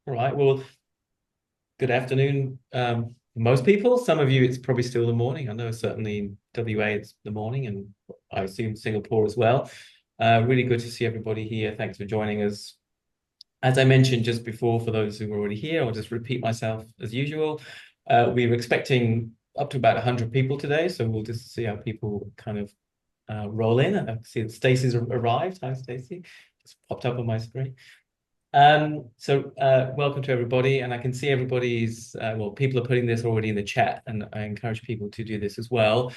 All right. Well, good afternoon. Most people, some of you, it's probably still the morning. I know certainly in WA it's the morning, and I assume Singapore as well. Really good to see everybody here. Thanks for joining us. As I mentioned just before, for those who are already here, I'll just repeat myself as usual. We were expecting up to about 100 people today, so we'll just see how people kind of roll in. I see that Stacey's arrived. Hi, Stacey. Just popped up on my screen. Welcome to everybody, and I can see everybody's, well, people are putting this already in the chat, and I encourage people to do this as well.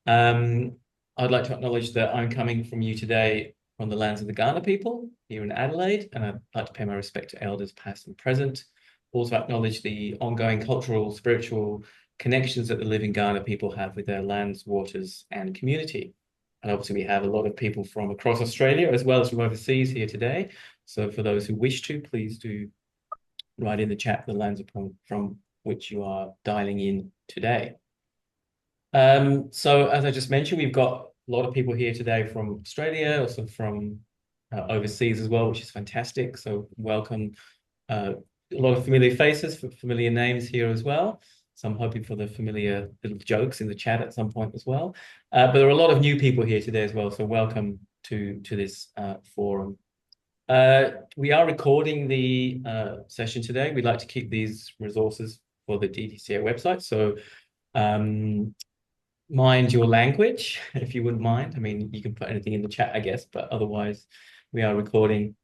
I'd like to acknowledge that I'm coming from you today from the lands of the Kaurna people here in Adelaide, and I'd like to pay my respect to elders past and present. Also acknowledge the ongoing cultural, spiritual connections that the living Kaurna people have with their lands, waters, and community. And obviously we have a lot of people from across Australia as well as from overseas here today. So for those who wish to, please do write in the chat the lands from which you are dialing in today. So as I just mentioned, we've got a lot of people here today from Australia, also from overseas as well, which is fantastic. So welcome. A lot of familiar faces, familiar names here as well. So I'm hoping for the familiar little jokes in the chat at some point as well. But there are a lot of new people here today as well. So welcome to this forum. We are recording the session today. We'd like to keep these resources for the DDCA website. So mind your language, if you wouldn't mind. I mean, you can put anything in the chat, I guess, but otherwise we are recording.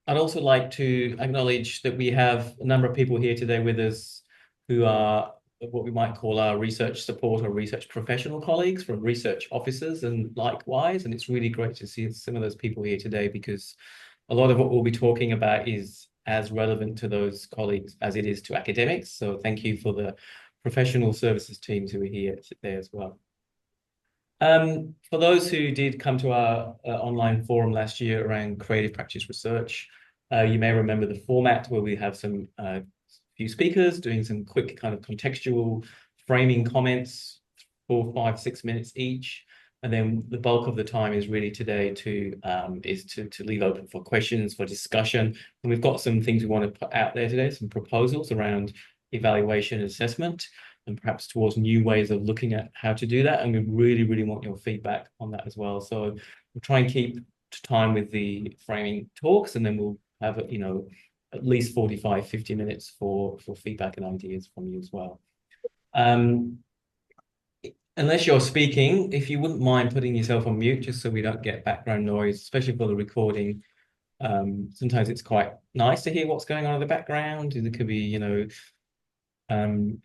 I'd also like to acknowledge that we have a number of people here today with us who are what we might call our research support or research professional colleagues from research offices and likewise. And it's really great to see some of those people here today because a lot of what we'll be talking about is as relevant to those colleagues as it is to academics. So thank you for the professional services teams who are here today as well. For those who did come to our online forum last year around creative practice research, you may remember the format where we have some few speakers doing some quick kind of contextual framing comments, 4, 5, 6 minutes each. And then the bulk of the time is really today to leave open for questions, for discussion. And we've got some things we want to put out there today, some proposals around evaluation and assessment, and perhaps towards new ways of looking at how to do that. And we really, really want your feedback on that as well. So we'll try and keep time with the framing talks, and then we'll have, at least 45, 50 minutes for feedback and ideas from you as well. Unless you're speaking, if you wouldn't mind putting yourself on mute, just so we don't get background noise, especially for the recording. Sometimes it's quite nice to hear what's going on in the background. It could be,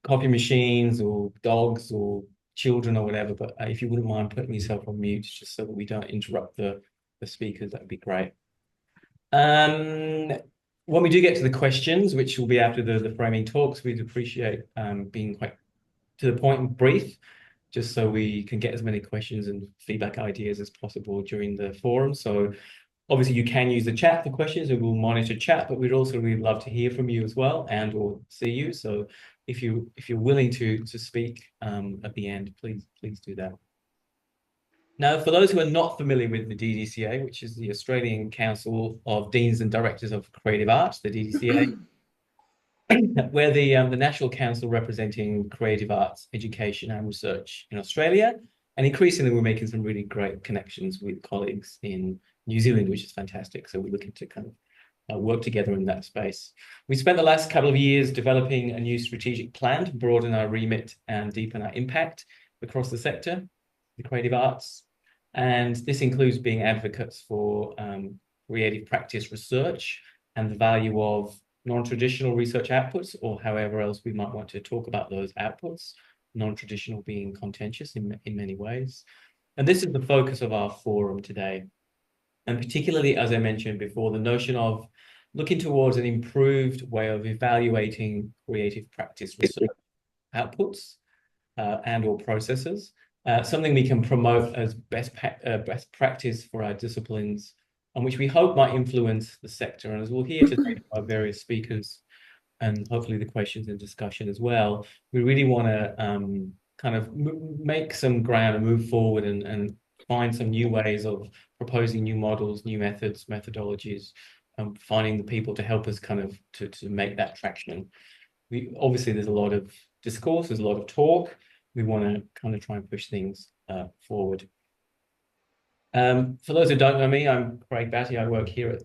coffee machines or dogs or children or whatever. But if you wouldn't mind putting yourself on mute, just so that we don't interrupt the speakers, that would be great. When we do get to the questions, which will be after the framing talks, we'd appreciate being quite to the point and brief, just so we can get as many questions and feedback ideas as possible during the forum. So obviously you can use the chat for questions and we'll monitor chat, but we'd also really love to hear from you as well and or see you. So if you're willing to speak at the end, please do that. Now, for those who are not familiar with the DDCA, which is the Australian Council of Deans and Directors of Creative Arts, the DDCA, we're the National Council representing creative arts, education and research in Australia. And increasingly, we're making some really great connections with colleagues in New Zealand, which is fantastic. So we're looking to kind of work together in that space. We spent the last couple of years developing a new strategic plan to broaden our remit and deepen our impact across the sector, the creative arts. And this includes being advocates for creative practice research and the value of non-traditional research outputs, or however else we might want to talk about those outputs, non-traditional being contentious in many ways. And this is the focus of our forum today. And particularly, as I mentioned before, the notion of looking towards an improved way of evaluating creative practice research outputs and or processes, something we can promote as best practice for our disciplines, and which we hope might influence the sector. And as we'll hear today from our various speakers, and hopefully the questions and discussion as well, we really want to kind of make some ground and move forward and find some new ways of proposing new models, new methods, methodologies finding the people to help us kind of to make that traction. Obviously there's a lot of discourse, there's a lot of talk. We want to kind of try and push things forward. For those who don't know me, I'm Craig Batty. I work here at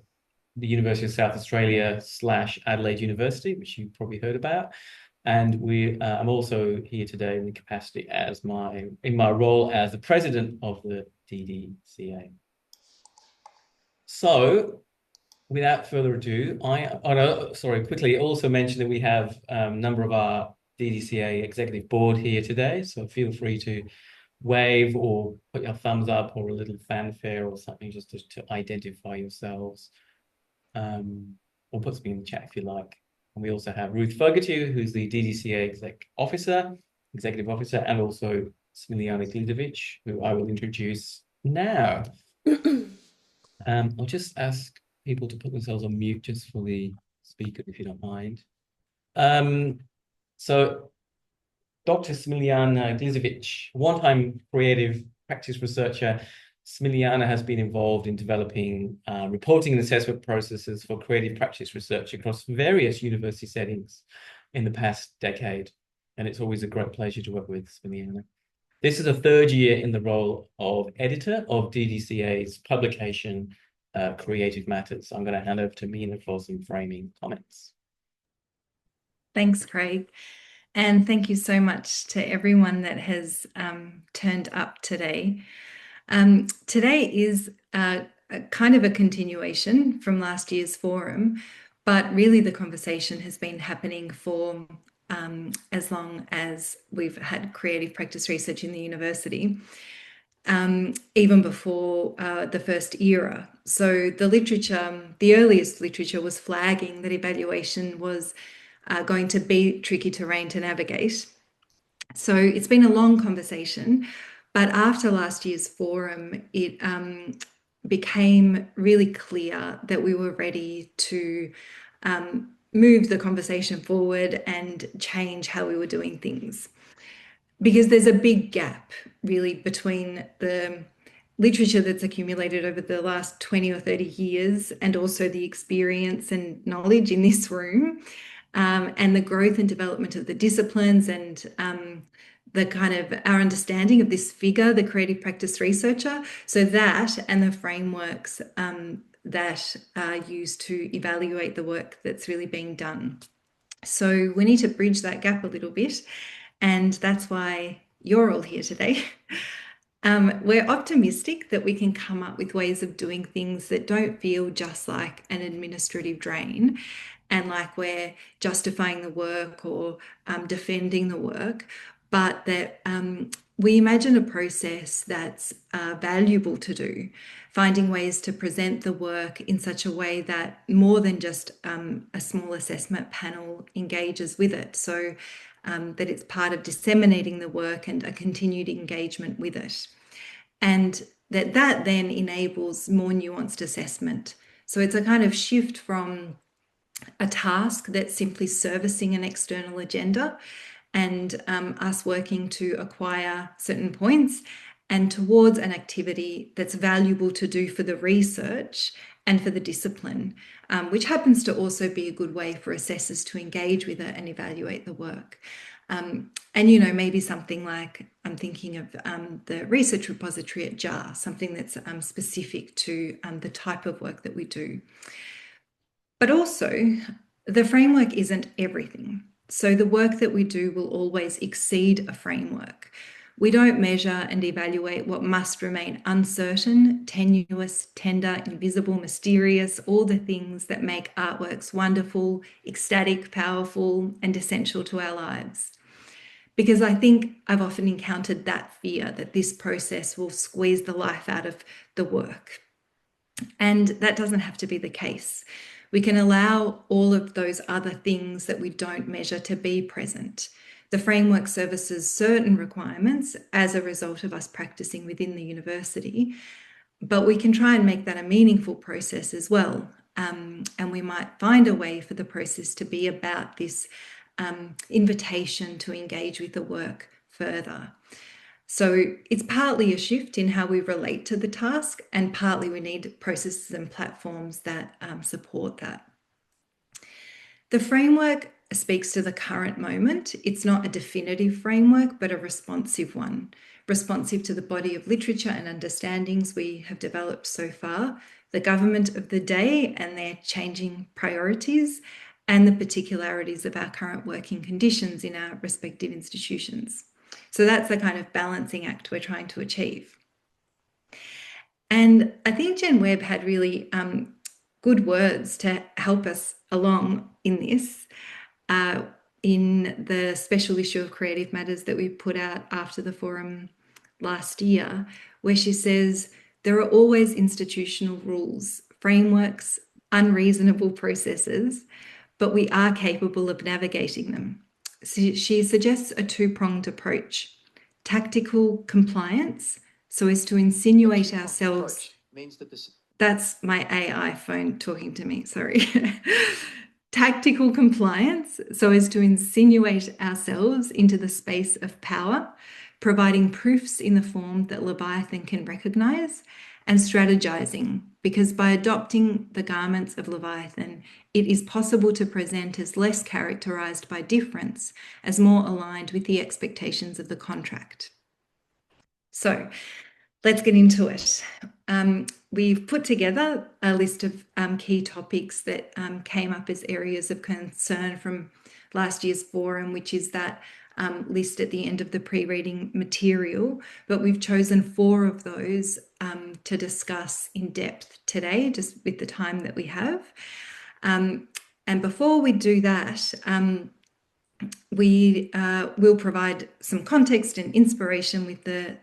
the University of South Australia / Adelaide University, which you've probably heard about. And I'm also here today in the capacity in my role as the president of the DDCA. So, without further ado, quickly also mention that we have a number of our DDCA executive board here today. So feel free to wave or put your thumbs up or a little fanfare or something just to identify yourselves. Or put something in the chat if you like. And we also have Ruth Fogarty, who's the DDCA executive officer, and also Smiljana Glisovic, who I will introduce now. I'll just ask people to put themselves on mute just for the speaker, if you don't mind. So Dr. Smiljana Glisovic, one-time creative practice researcher. Smiljana has been involved in developing reporting and assessment processes for creative practice research across various university settings in the past decade. And it's always a great pleasure to work with Smiljana. This is a third year in the role of editor of DDCA's publication, Creative Matters. I'm going to hand over to Mina for some framing comments. Thanks, Craig. And thank you so much to everyone that has turned up today. Today is kind of a continuation from last year's forum, but really the conversation has been happening for as long as we've had creative practice research in the university, even before the first era. So the earliest literature was flagging that evaluation was going to be tricky terrain to navigate. So it's been a long conversation, but after last year's forum, it became really clear that we were ready to move the conversation forward and change how we were doing things. Because there's a big gap really between the literature that's accumulated over the last 20 or 30 years and also the experience and knowledge in this room, and the growth and development of the disciplines and the kind of our understanding of this figure, the creative practice researcher. So that and the frameworks that are used to evaluate the work that's really being done. So we need to bridge that gap a little bit, and that's why you're all here today. We're optimistic that we can come up with ways of doing things that don't feel just like an administrative drain and like we're justifying the work or defending the work, but that we imagine a process that's valuable to do, finding ways to present the work in such a way that more than just a small assessment panel engages with it. So that it's part of disseminating the work and a continued engagement with it. And that then enables more nuanced assessment. So it's a kind of shift from a task that's simply servicing an external agenda and us working to acquire certain points and towards an activity that's valuable to do for the research and for the discipline, which happens to also be a good way for assessors to engage with it and evaluate the work. And, maybe something like, I'm thinking of the research repository at JAR, something that's specific to the type of work that we do. But also, the framework isn't everything. So the work that we do will always exceed a framework. We don't measure and evaluate what must remain uncertain, tenuous, tender, invisible, mysterious, all the things that make artworks wonderful, ecstatic, powerful, and essential to our lives. Because I think I've often encountered that fear that this process will squeeze the life out of the work. And that doesn't have to be the case. We can allow all of those other things that we don't measure to be present. The framework services certain requirements as a result of us practicing within the university, but we can try and make that a meaningful process as well. And we might find a way for the process to be about this invitation to engage with the work further. So it's partly a shift in how we relate to the task, and partly we need processes and platforms that support that. The framework speaks to the current moment. It's not a definitive framework, but a responsive one, responsive to the body of literature and understandings we have developed so far, the government of the day and their changing priorities, and the particularities of our current working conditions in our respective institutions. So that's the kind of balancing act we're trying to achieve. And I think Jen Webb had really good words to help us along in this. In the special issue of Creative Matters that we put out after the forum last year, where she says, there are always institutional rules, frameworks, unreasonable processes, but we are capable of navigating them. So she suggests a two-pronged approach: tactical compliance, so as to insinuate ourselves. Means that this... That's my AI phone talking to me, sorry. Tactical compliance, so as to insinuate ourselves into the space of power, providing proofs in the form that Leviathan can recognise, and strategizing, because by adopting the garments of Leviathan, it is possible to present as less characterised by difference, as more aligned with the expectations of the contract. So let's get into it. We've put together a list of key topics that came up as areas of concern from last year's forum, which is that list at the end of the pre-reading material, but we've chosen 4 of those to discuss in depth today, just with the time that we have. And before we do that, we will provide some context and inspiration with the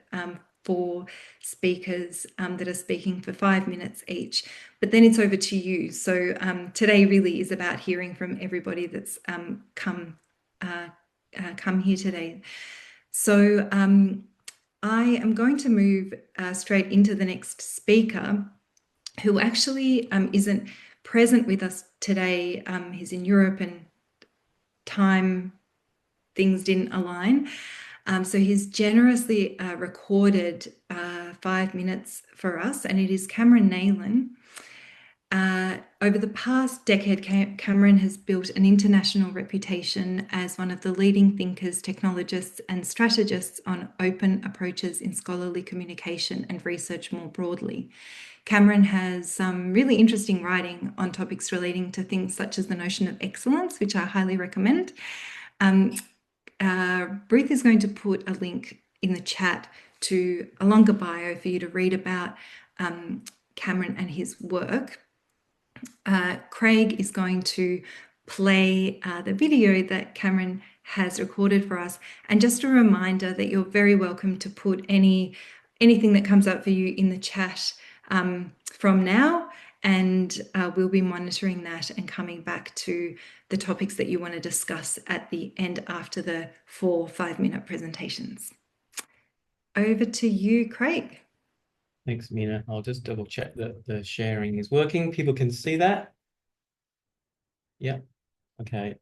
4 speakers that are speaking for 5 minutes each, but then it's over to you. So today really is about hearing from everybody that's come here today. So I am going to move straight into the next speaker, who actually isn't present with us today. He's in Europe and time things didn't align. So he's generously recorded 5 minutes for us, and it is Cameron Neylon. Over the past decade, Cameron has built an international reputation as one of the leading thinkers, technologists, and strategists on open approaches in scholarly communication and research more broadly. Cameron has some really interesting writing on topics relating to things such as the notion of excellence, which I highly recommend. Ruth is going to put a link in the chat to a longer bio for you to read about Cameron and his work. Craig is going to play the video that Cameron has recorded for us. And just a reminder that you're very welcome to put anything that comes up for you in the chat from now, and we'll be monitoring that and coming back to the topics that you want to discuss at the end after the 4 5-minute presentations. Over to you, Craig. Thanks, Mina. I'll just double check that the sharing is working. People can see that. Yeah. Okay.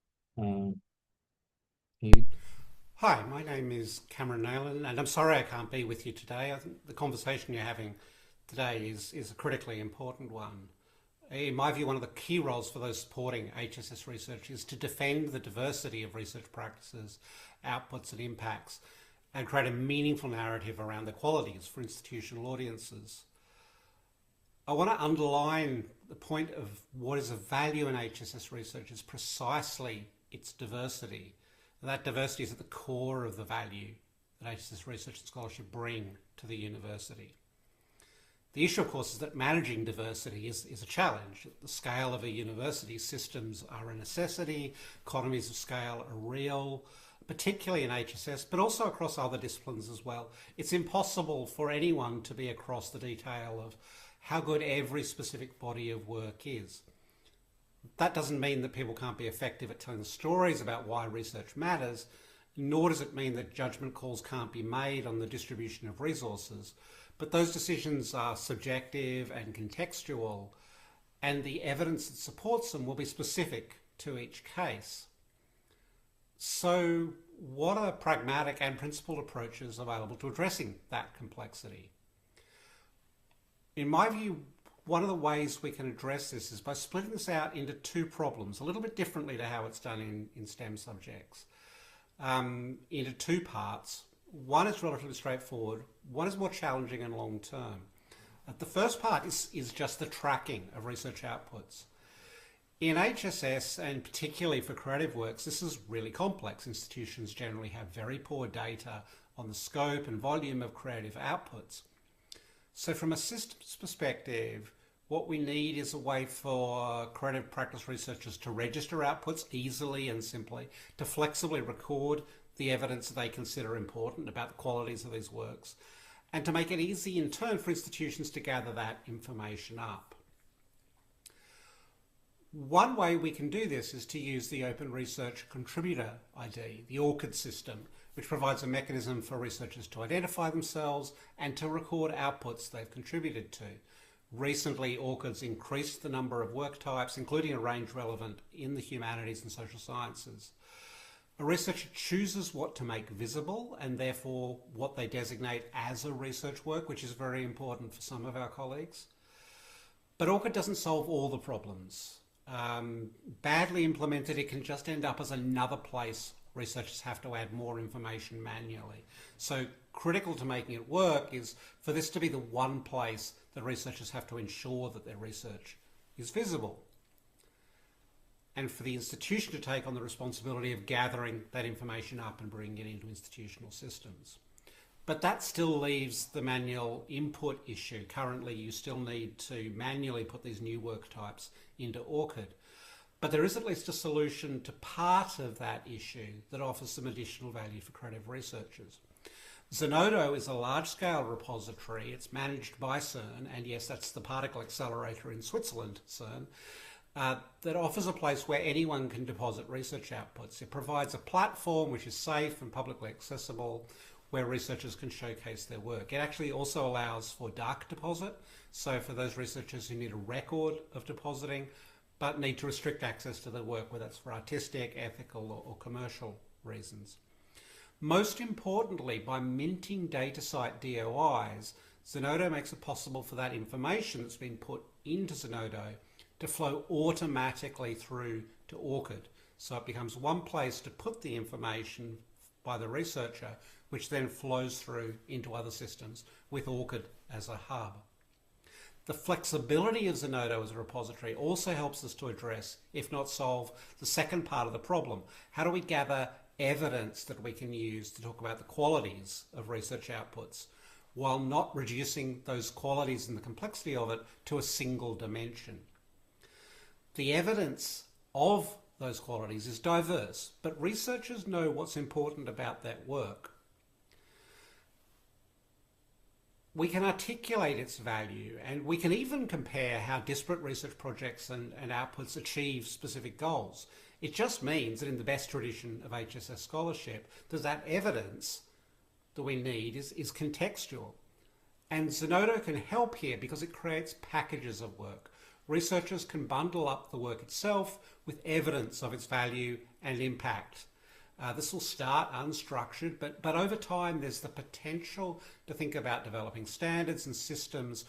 Hi, my name is Cameron Neylon, and I'm sorry I can't be with you today. I think the conversation you're having today is a critically important one. In my view, one of the key roles for those supporting HSS research is to defend the diversity of research practices, outputs and impacts, and create a meaningful narrative around the qualities for institutional audiences. I want to underline the point of what is of value in HSS research is precisely its diversity. And that diversity is at the core of the value that HSS research and scholarship bring to the university. The issue, of course, is that managing diversity is a challenge. At the scale of a university, systems are a necessity, economies of scale are real, particularly in HSS, but also across other disciplines as well. It's impossible for anyone to be across the detail of how good every specific body of work is. That doesn't mean that people can't be effective at telling stories about why research matters, nor does it mean that judgment calls can't be made on the distribution of resources. But those decisions are subjective and contextual, and the evidence that supports them will be specific to each case. So what are pragmatic and principled approaches available to addressing that complexity? In my view, one of the ways we can address this is by splitting this out into two problems, a little bit differently to how it's done in STEM subjects, into two parts. One is relatively straightforward, one is more challenging and long term. The first part is just the tracking of research outputs. In HSS, and particularly for creative works, this is really complex. Institutions generally have very poor data on the scope and volume of creative outputs. So from a systems perspective, what we need is a way for creative practice researchers to register outputs easily and simply, to flexibly record the evidence that they consider important about the qualities of these works, and to make it easy in turn for institutions to gather that information up. One way we can do this is to use the Open Research Contributor ID, the ORCID system, which provides a mechanism for researchers to identify themselves and to record outputs they've contributed to. Recently, ORCID's increased the number of work types, including a range relevant in the humanities and social sciences. A researcher chooses what to make visible and therefore what they designate as a research work, which is very important for some of our colleagues. But ORCID doesn't solve all the problems. Badly implemented, it can just end up as another place researchers have to add more information manually. So critical to making it work is for this to be the one place that researchers have to ensure that their research is visible, and for the institution to take on the responsibility of gathering that information up and bringing it into institutional systems. But that still leaves the manual input issue. Currently, you still need to manually put these new work types into ORCID. But there is at least a solution to part of that issue that offers some additional value for creative researchers. Zenodo is a large-scale repository. It's managed by CERN, and yes, that's the particle accelerator in Switzerland, CERN, that offers a place where anyone can deposit research outputs. It provides a platform which is safe and publicly accessible, where researchers can showcase their work. It actually also allows for dark deposit, so for those researchers who need a record of depositing, but need to restrict access to their work, whether that's for artistic, ethical, or commercial reasons. Most importantly, by minting DataCite DOIs, Zenodo makes it possible for that information that's been put into Zenodo to flow automatically through to ORCID. So it becomes one place to put the information by the researcher, which then flows through into other systems with ORCID as a hub. The flexibility of Zenodo as a repository also helps us to address, if not solve, the second part of the problem. How do we gather evidence that we can use to talk about the qualities of research outputs while not reducing those qualities and the complexity of it to a single dimension? The evidence of those qualities is diverse, but researchers know what's important about that work. We can articulate its value, and we can even compare how disparate research projects and outputs achieve specific goals. It just means that in the best tradition of HSS scholarship, that evidence that we need is contextual. And Zenodo can help here because it creates packages of work. Researchers can bundle up the work itself with evidence of its value and impact. This will start unstructured, but over time there's the potential to think about developing standards and systems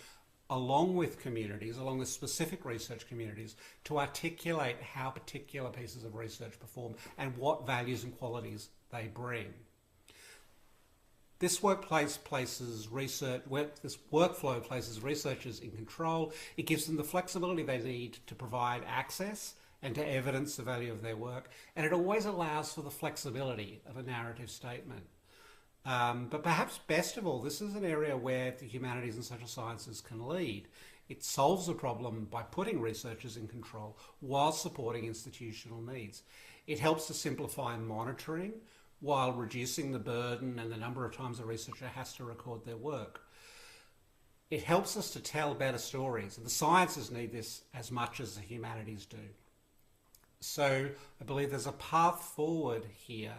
along with communities, along with specific research communities, to articulate how particular pieces of research perform and what values and qualities they bring. This workflow places researchers in control. It gives them the flexibility they need to provide access and to evidence the value of their work, and it always allows for the flexibility of a narrative statement. But perhaps best of all, this is an area where the humanities and social sciences can lead. It solves a problem by putting researchers in control while supporting institutional needs. It helps to simplify monitoring while reducing the burden and the number of times a researcher has to record their work. It helps us to tell better stories, and the sciences need this as much as the humanities do. So I believe there's a path forward here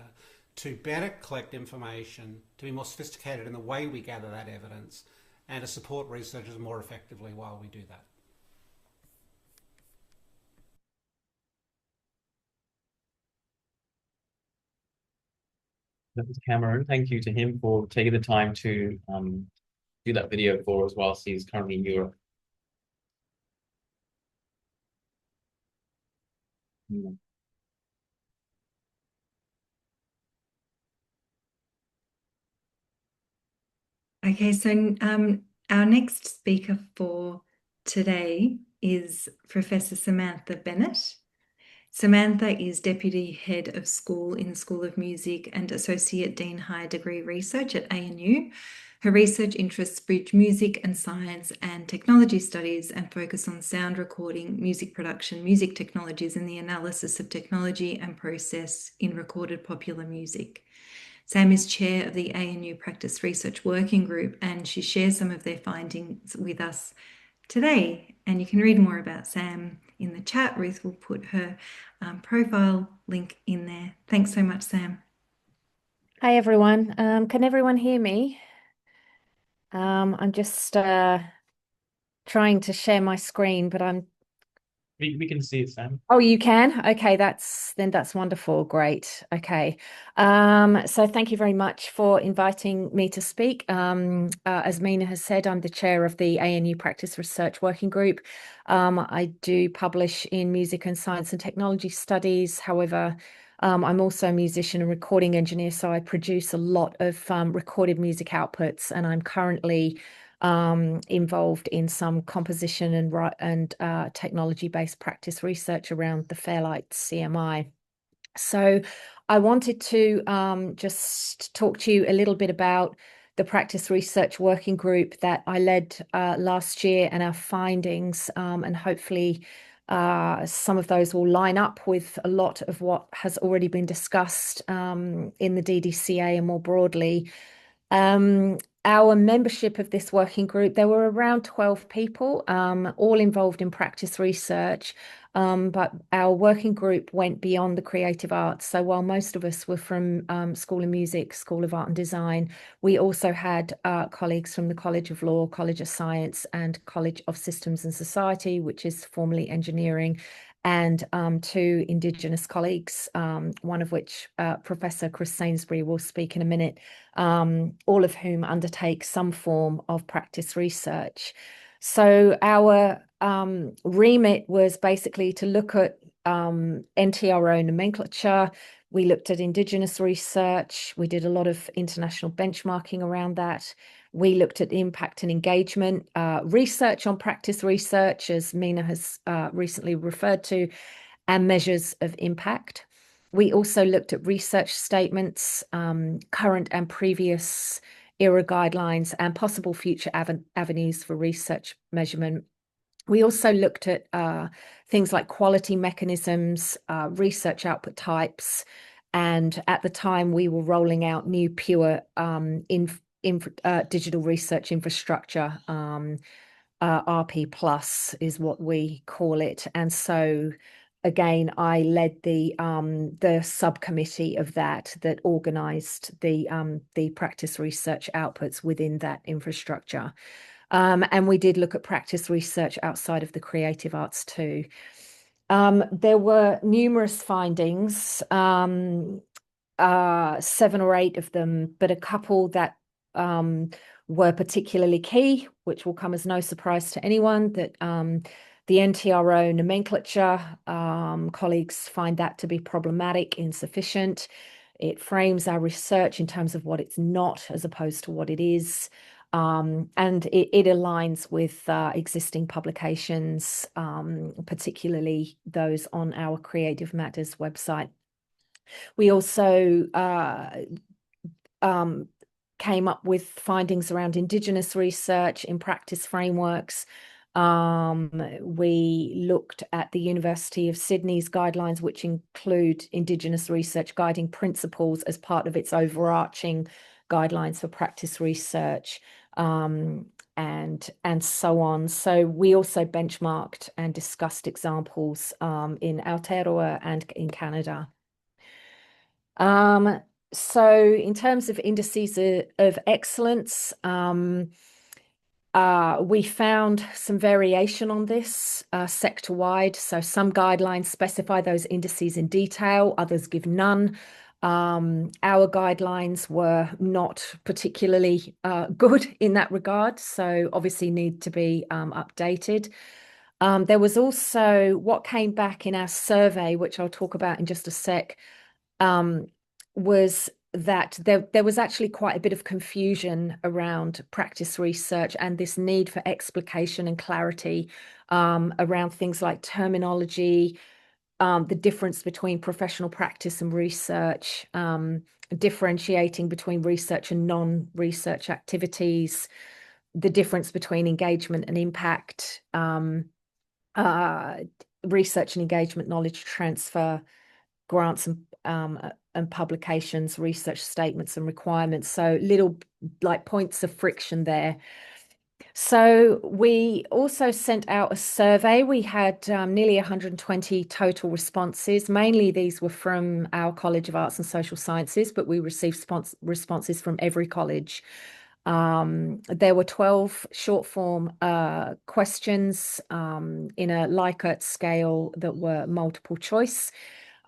to better collect information, to be more sophisticated in the way we gather that evidence, and to support researchers more effectively while we do that. That was Cameron. Thank you to him for taking the time to do that video for us whilst he's currently in Europe. Mm. Okay, so our next speaker for today is Professor Samantha Bennett. Samantha is Deputy Head of School in the School of Music and Associate Dean Higher Degree Research at ANU. Her research interests bridge music and science and technology studies and focus on sound recording, music production, music technologies, and the analysis of technology and process in recorded popular music. Sam is chair of the ANU Practice Research Working Group, and she shares some of their findings with us today. And you can read more about Sam in the chat. Ruth will put her profile link in there. Thanks so much, Sam. Hi, everyone. Can everyone hear me? I'm just trying to share my screen, but We can see it, Sam. Oh, you can? Okay, that's wonderful. Great. Okay. So thank you very much for inviting me to speak. As Mina has said, I'm the chair of the ANU Practice Research Working Group. I do publish in music and science and technology studies. However, I'm also a musician and recording engineer, so I produce a lot of recorded music outputs, and I'm currently involved in some composition and technology-based practice research around the Fairlight CMI. So I wanted to just talk to you a little bit about the Practice Research Working Group that I led last year and our findings, and hopefully some of those will line up with a lot of what has already been discussed in the DDCA and more broadly. Our membership of this working group, there were around 12 people, all involved in practice research, but our working group went beyond the creative arts. So while most of us were from School of Music, School of Art and Design, we also had colleagues from the College of Law, College of Science, and College of Systems and Society, which is formerly engineering, and two Indigenous colleagues, one of which Professor Chris Sainsbury will speak in a minute, all of whom undertake some form of practice research. So our remit was basically to look at NTRO nomenclature. We looked at Indigenous research. We did a lot of international benchmarking around that. We looked at impact and engagement, research on practice research, as Mina has recently referred to, and measures of impact. We also looked at research statements, current and previous era guidelines, and possible future avenues for research measurement. We also looked at things like quality mechanisms, research output types, and at the time we were rolling out new pure digital research infrastructure. RP Plus is what we call it. And so again, I led the subcommittee of that organized the practice research outputs within that infrastructure. And we did look at practice research outside of the creative arts too. There were numerous findings, 7 or 8 of them, but a couple that were particularly key, which will come as no surprise to anyone, that the NTRO nomenclature, colleagues find that to be problematic, insufficient. It frames our research in terms of what it's not as opposed to what it is. And it aligns with existing publications, particularly those on our Creative Matters website. We also came up with findings around Indigenous research in practice frameworks. We looked at the University of Sydney's guidelines, which include Indigenous research guiding principles as part of its overarching guidelines for practice research, and so on. So we also benchmarked and discussed examples in Aotearoa and in Canada. So in terms of indices of excellence, we found some variation on this sector-wide. So some guidelines specify those indices in detail, others give none. Our guidelines were not particularly good in that regard, so obviously need to be updated. There was also what came back in our survey, which I'll talk about in just a sec, was that there was actually quite a bit of confusion around practice research and this need for explication and clarity around things like terminology, the difference between professional practice and research, differentiating between research and non-research activities, the difference between engagement and impact, research and engagement, knowledge transfer, grants and publications, research statements and requirements. So little like points of friction there. So we also sent out a survey. We had nearly 120 total responses. Mainly these were from our College of Arts and Social Sciences, but we received responses from every college. There were 12 short form questions in a Likert scale that were multiple choice.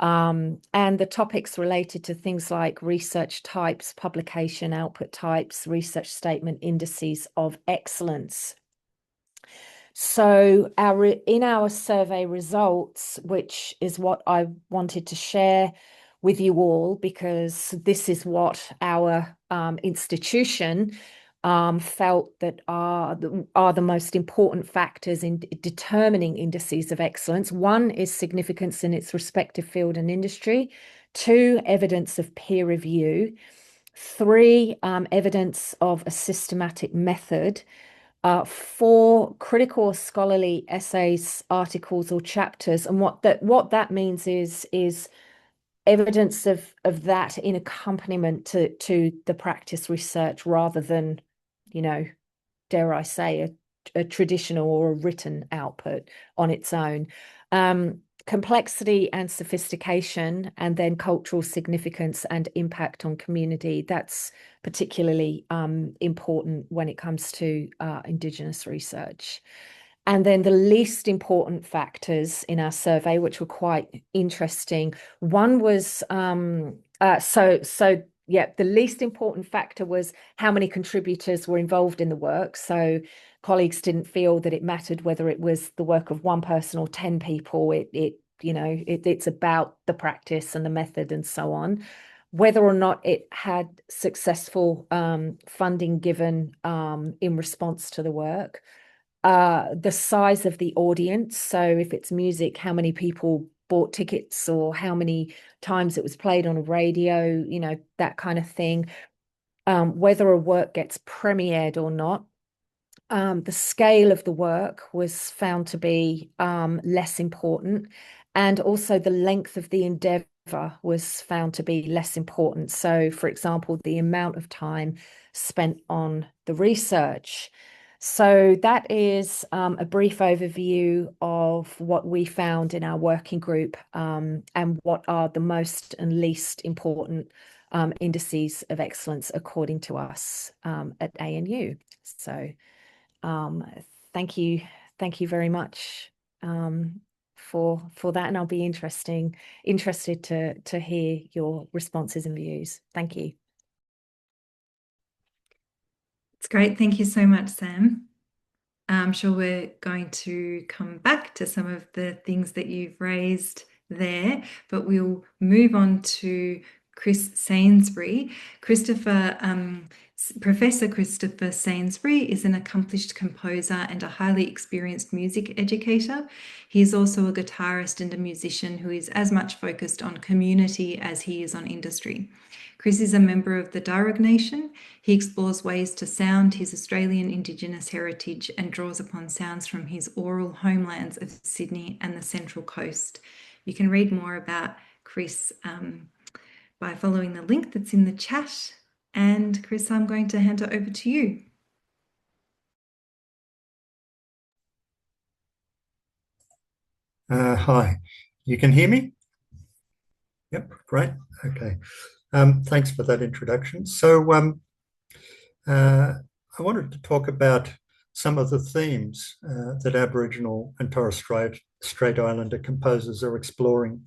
And the topics related to things like research types, publication output types, research statement, indices of excellence. So in our survey results, which is what I wanted to share with you all, because this is what our institution felt that are the most important factors in determining indices of excellence. One is significance in its respective field and industry. 2, evidence of peer review. 3, evidence of a systematic method. 4, critical or scholarly essays, articles, or chapters. And what that means is evidence of that in accompaniment to the practice research, rather than, dare I say, a traditional or a written output on its own. Complexity and sophistication, and then cultural significance and impact on community. That's particularly important when it comes to Indigenous research. And then the least important factors in our survey, which were quite interesting. One was, the least important factor was how many contributors were involved in the work. So colleagues didn't feel that it mattered whether it was the work of one person or 10 people. It's about the practice and the method and so on. Whether or not it had successful funding given in response to the work. The size of the audience. So if it's music, how many people bought tickets, or how many times it was played on a radio, that kind of thing. Whether a work gets premiered or not. The scale of the work was found to be less important, and also the length of the endeavour was found to be less important. So, for example, the amount of time spent on the research. So that is a brief overview of what we found in our working group, and what are the most and least important indices of excellence according to us at ANU. So thank you very much for that, and I'll be interested to hear your responses and views. Thank you. It's great. Thank you so much, Sam. I'm sure we're going to come back to some of the things that you've raised there, but we'll move on to Chris Sainsbury. Professor Christopher Sainsbury is an accomplished composer and a highly experienced music educator. He is also a guitarist and a musician who is as much focused on community as he is on industry. Chris is a member of the Darug Nation. He explores ways to sound his Australian Indigenous heritage and draws upon sounds from his oral homelands of Sydney and the Central Coast. You can read more about Chris by following the link that's in the chat. And Chris, I'm going to hand it over to you. Hi, you can hear me? Yep, great. Okay. Thanks for that introduction. So I wanted to talk about some of the themes that Aboriginal and Torres Strait Islander composers are exploring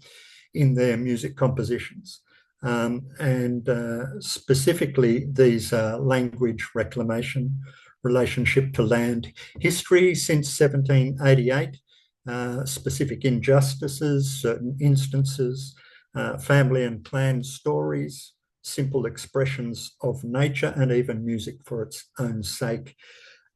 in their music compositions. and specifically these language reclamation, relationship to land history since 1788, specific injustices, certain instances, family and clan stories, simple expressions of nature, and even music for its own sake.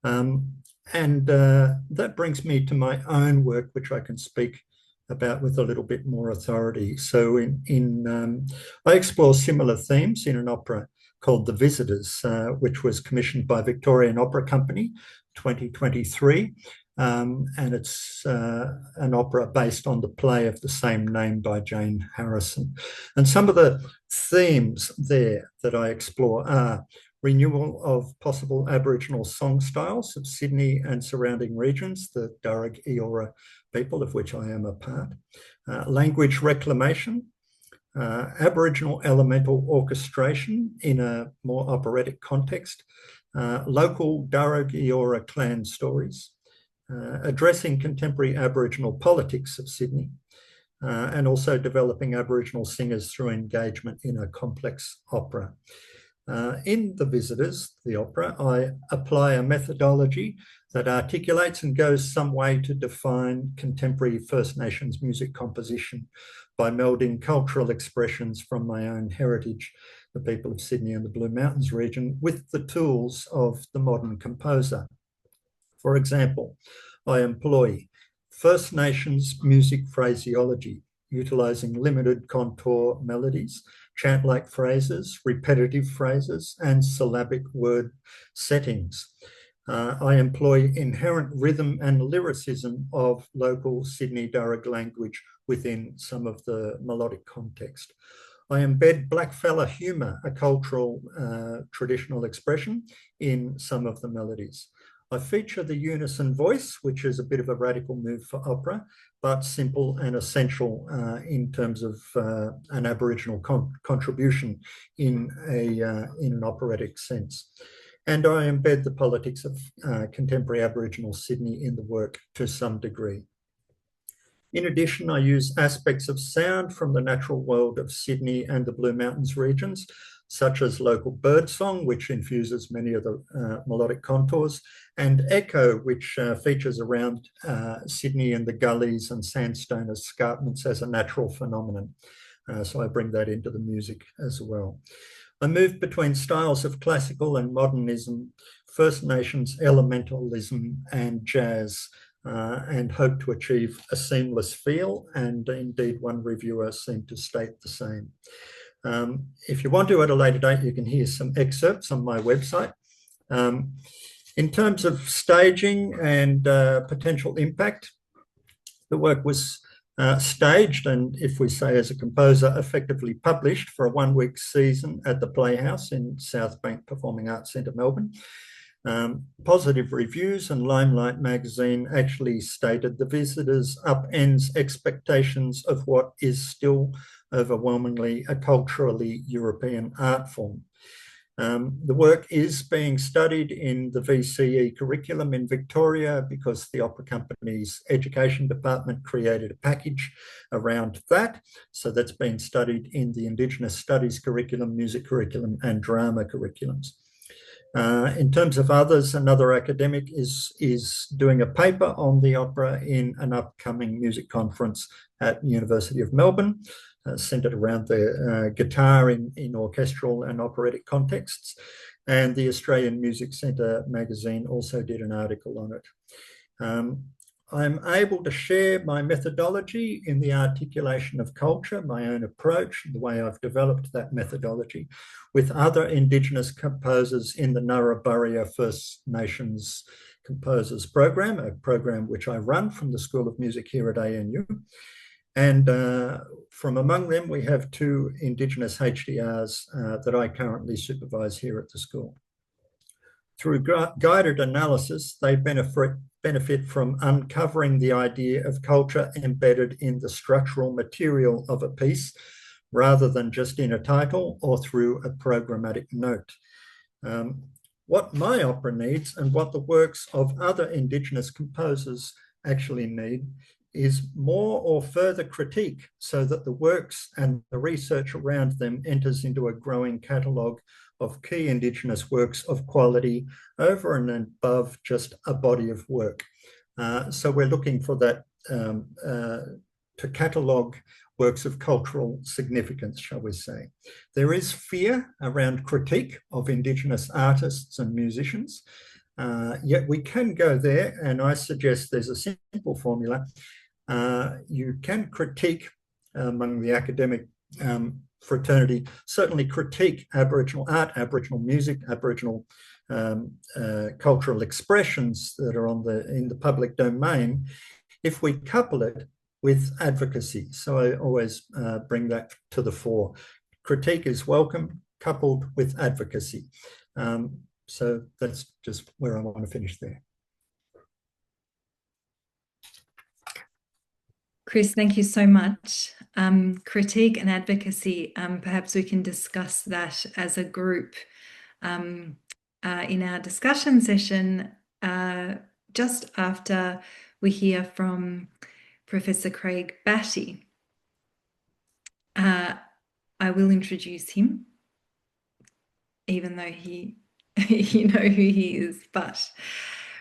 That brings me to my own work, which I can speak about with a little bit more authority. So I explore similar themes in an opera called The Visitors, which was commissioned by Victorian Opera Company 2023. And it's an opera based on the play of the same name by Jane Harrison. And some of the themes there that I explore are renewal of possible Aboriginal song styles of Sydney and surrounding regions, the Darug Eora people, of which I am a part, language reclamation, Aboriginal elemental orchestration in a more operatic context, local Darug Eora clan stories, addressing contemporary Aboriginal politics of Sydney, and also developing Aboriginal singers through engagement in a complex opera. In The Visitors, the opera, I apply a methodology that articulates and goes some way to define contemporary First Nations music composition by melding cultural expressions from my own heritage, the people of Sydney and the Blue Mountains region, with the tools of the modern composer. For example, I employ First Nations music phraseology, utilising limited contour melodies, chant-like phrases, repetitive phrases, and syllabic word settings. I employ inherent rhythm and lyricism of local Sydney Darug language within some of the melodic context. I embed blackfella humour, a cultural traditional expression, in some of the melodies. I feature the unison voice, which is a bit of a radical move for opera, but simple and essential in terms of an Aboriginal contribution in an operatic sense. And I embed the politics of contemporary Aboriginal Sydney in the work to some degree. In addition, I use aspects of sound from the natural world of Sydney and the Blue Mountains regions, such as local birdsong, which infuses many of the melodic contours, and echo, which features around Sydney and the gullies and sandstone escarpments as a natural phenomenon. So I bring that into the music as well. I move between styles of classical and modernism, First Nations elementalism and jazz, and hope to achieve a seamless feel, and indeed one reviewer seemed to state the same. If you want to at a later date, you can hear some excerpts on my website. In terms of staging and potential impact, the work was staged and, if we say as a composer, effectively published for a one-week season at the Playhouse in South Bank Performing Arts Centre, Melbourne. Positive reviews, and Limelight magazine actually stated The Visitors upends expectations of what is still overwhelmingly a culturally European art form. The work is being studied in the VCE curriculum in Victoria because the Opera Company's education department created a package around that. So that's being studied in the Indigenous Studies curriculum, music curriculum, and drama curriculums. In terms of others, another academic is doing a paper on the opera in an upcoming music conference at the University of Melbourne, centred around the guitar in orchestral and operatic contexts. And the Australian Music Centre magazine also did an article on it. I'm able to share my methodology in the articulation of culture, my own approach, the way I've developed that methodology, with other Indigenous composers in the Nurraburria First Nations Composers Program, a program which I run from the School of Music here at ANU. And from among them, we have two Indigenous HDRs that I currently supervise here at the school. Through guided analysis, they benefit from uncovering the idea of culture embedded in the structural material of a piece, rather than just in a title or through a programmatic note. What my opera needs, and what the works of other Indigenous composers actually need, is more or further critique so that the works and the research around them enters into a growing catalogue of key Indigenous works of quality over and above just a body of work. So we're looking for that to catalogue works of cultural significance, shall we say. There is fear around critique of Indigenous artists and musicians, yet we can go there, and I suggest there's a simple formula. You can critique among the academic fraternity, certainly critique Aboriginal art, Aboriginal music, Aboriginal cultural expressions that are in the public domain, if we couple it with advocacy. So I always bring that to the fore. Critique is welcome, coupled with advocacy. So that's just where I want to finish there. Chris, thank you so much. Critique and advocacy, perhaps we can discuss that as a group in our discussion session just after we hear from Professor Craig Batty. I will introduce him, even though you know who he is, but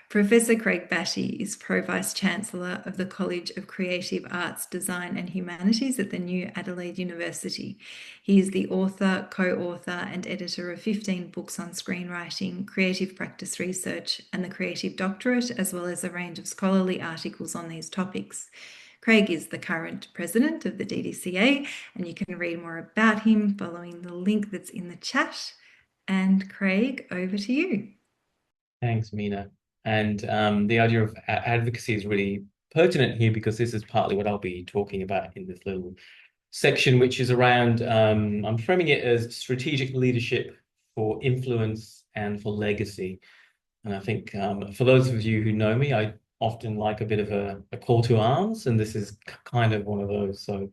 Professor Craig Batty is Pro-Vice-Chancellor of the College of Creative Arts, Design and Humanities at the New Adelaide University. He is the author, co-author and editor of 15 books on screenwriting, creative practice research and the Creative Doctorate, as well as a range of scholarly articles on these topics. Craig is the current president of the DDCA, and you can read more about him following the link that's in the chat. And Craig, over to you. Thanks, Mina. And the idea of advocacy is really pertinent here because this is partly what I'll be talking about in this little section, which is around, I'm framing it as strategic leadership for influence and for legacy. And I think for those of you who know me, I often like a bit of a call to arms, and this is kind of one of those. So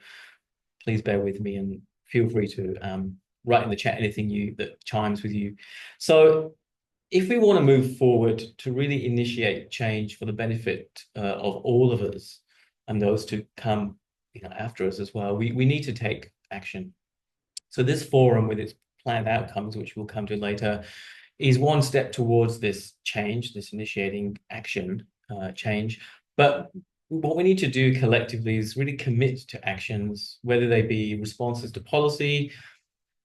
please bear with me and feel free to write in the chat anything that chimes with you. So if we want to move forward to really initiate change for the benefit of all of us and those to come after us as well, we need to take action. So this forum with its planned outcomes, which we'll come to later, is one step towards this change, this initiating action change. But what we need to do collectively is really commit to actions, whether they be responses to policy,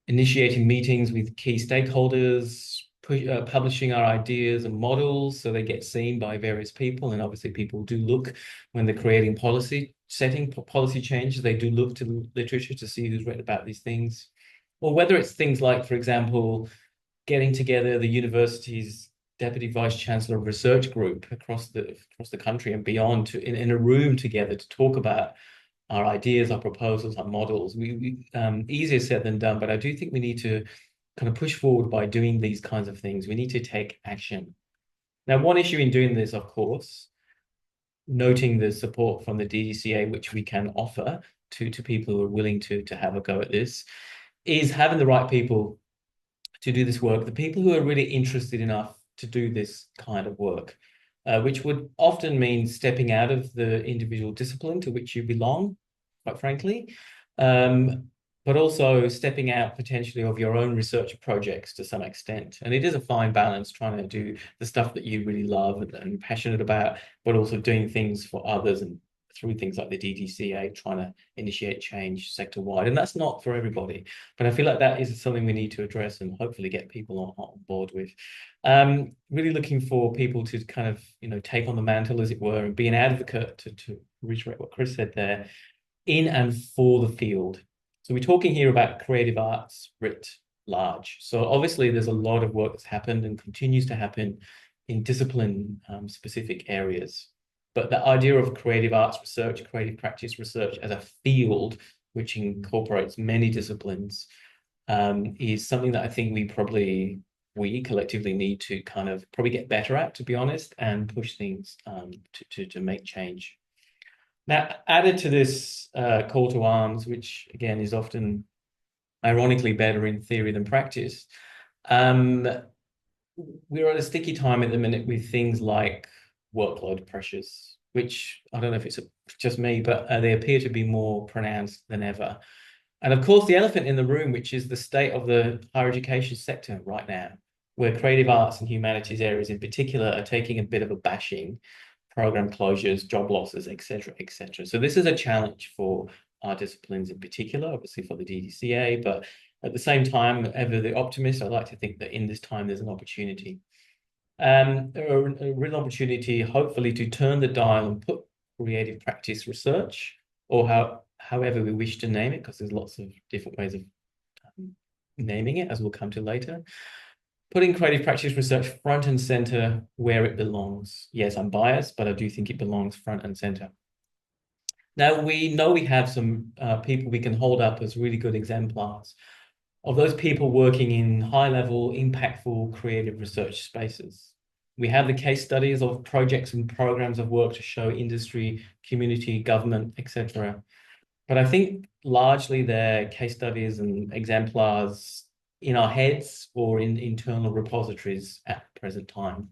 initiating meetings with key stakeholders, publishing our ideas and models so they get seen by various people. And obviously people do look, when they're creating policy, setting policy changes, they do look to literature to see who's written about these things. Or whether it's things like, for example, getting together the university's Deputy Vice-Chancellor research group across the country and beyond in a room together to talk about our ideas, our proposals, our models. Easier said than done, but I do think we need to kind of push forward by doing these kinds of things. We need to take action. Now, one issue in doing this, of course, noting the support from the DDCA, which we can offer to people who are willing to have a go at this, is having the right people to do this work, the people who are really interested enough to do this kind of work, which would often mean stepping out of the individual discipline to which you belong, quite frankly, but also stepping out potentially of your own research projects to some extent. And it is a fine balance trying to do the stuff that you really love and passionate about, but also doing things for others and through things like the DDCA, trying to initiate change sector-wide. And that's not for everybody. But I feel like that is something we need to address and hopefully get people on board with. Really looking for people to kind of, take on the mantle, as it were, and be an advocate, to reiterate what Chris said there, in and for the field. So we're talking here about creative arts writ large. So obviously there's a lot of work that's happened and continues to happen in discipline specific areas. But the idea of creative arts research, creative practice research as a field, which incorporates many disciplines, is something that I think we collectively need to kind of probably get better at, to be honest, and push things to make change. Now, added to this call to arms, which again is often ironically better in theory than practice, we're at a sticky time at the minute with things like workload pressures, which I don't know if it's just me, but they appear to be more pronounced than ever. And of course, the elephant in the room, which is the state of the higher education sector right now, where creative arts and humanities areas in particular are taking a bit of a bashing, program closures, job losses, etc., etc. So this is a challenge for our disciplines in particular, obviously for the DDCA, but at the same time, ever the optimist, I like to think that in this time there's an opportunity. A real opportunity, hopefully, to turn the dial and put creative practice research, or however we wish to name it, because there's lots of different ways of naming it, as we'll come to later. Putting creative practice research front and center where it belongs. Yes, I'm biased, but I do think it belongs front and center. Now, we know we have some people we can hold up as really good exemplars of those people working in high-level, impactful, creative research spaces. We have the case studies of projects and programs of work to show industry, community, government, etc. But I think largely they're case studies and exemplars in our heads or in internal repositories at the present time.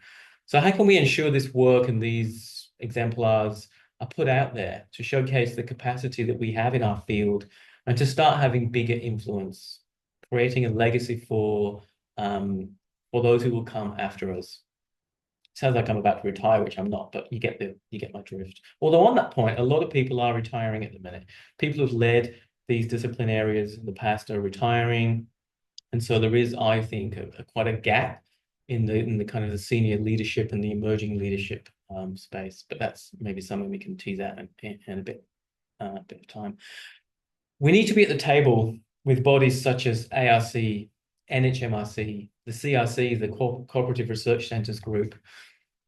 So how can we ensure this work and these exemplars are put out there to showcase the capacity that we have in our field and to start having bigger influence, creating a legacy for those who will come after us? Sounds like I'm about to retire, which I'm not, but you get my drift. Although on that point, a lot of people are retiring at the minute. People who've led these discipline areas in the past are retiring. And so there is, I think, quite a gap in the kind of the senior leadership and the emerging leadership space. But that's maybe something we can tease out in a bit of time. We need to be at the table with bodies such as ARC, NHMRC, the CRC, the Cooperative Research Centres Group.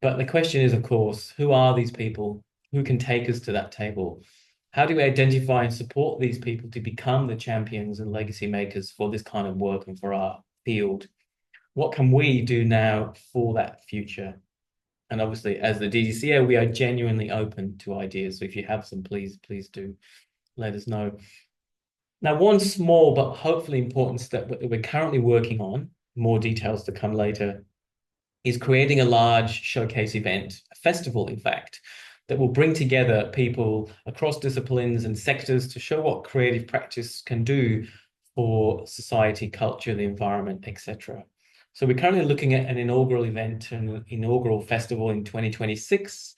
But the question is, of course, who are these people? Who can take us to that table? How do we identify and support these people to become the champions and legacy makers for this kind of work and for our field? What can we do now for that future? And obviously, as the DDCA, we are genuinely open to ideas. So if you have some, please do let us know. Now, one small but hopefully important step that we're currently working on, more details to come later, is creating a large showcase event, a festival, in fact, that will bring together people across disciplines and sectors to show what creative practice can do for society, culture, the environment, etc. So we're currently looking at an inaugural event, an inaugural festival in 2026,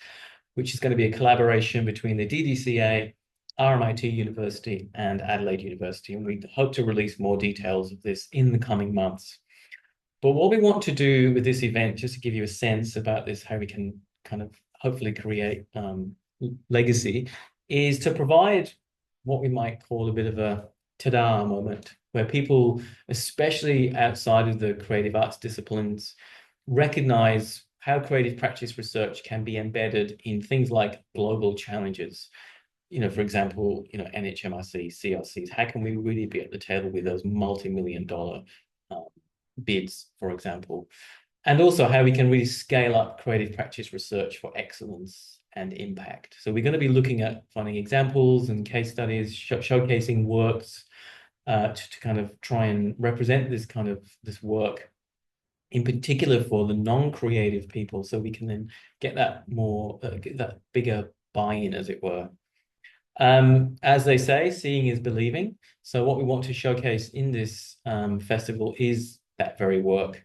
which is going to be a collaboration between the DDCA, RMIT University, and Adelaide University. And we hope to release more details of this in the coming months. But what we want to do with this event, just to give you a sense about this, how we can kind of hopefully create legacy, is to provide what we might call a bit of a ta-da moment, where people, especially outside of the creative arts disciplines, recognize how creative practice research can be embedded in things like global challenges. For example, NHMRC, CRCs, how can we really be at the table with those multi-million-dollar bids, for example, and also how we can really scale up creative practice research for excellence and impact. So we're going to be looking at finding examples and case studies, showcasing works to kind of try and represent this work, in particular for the non-creative people, so we can then get that bigger buy-in, as it were. As they say, seeing is believing. So what we want to showcase in this festival is that very work.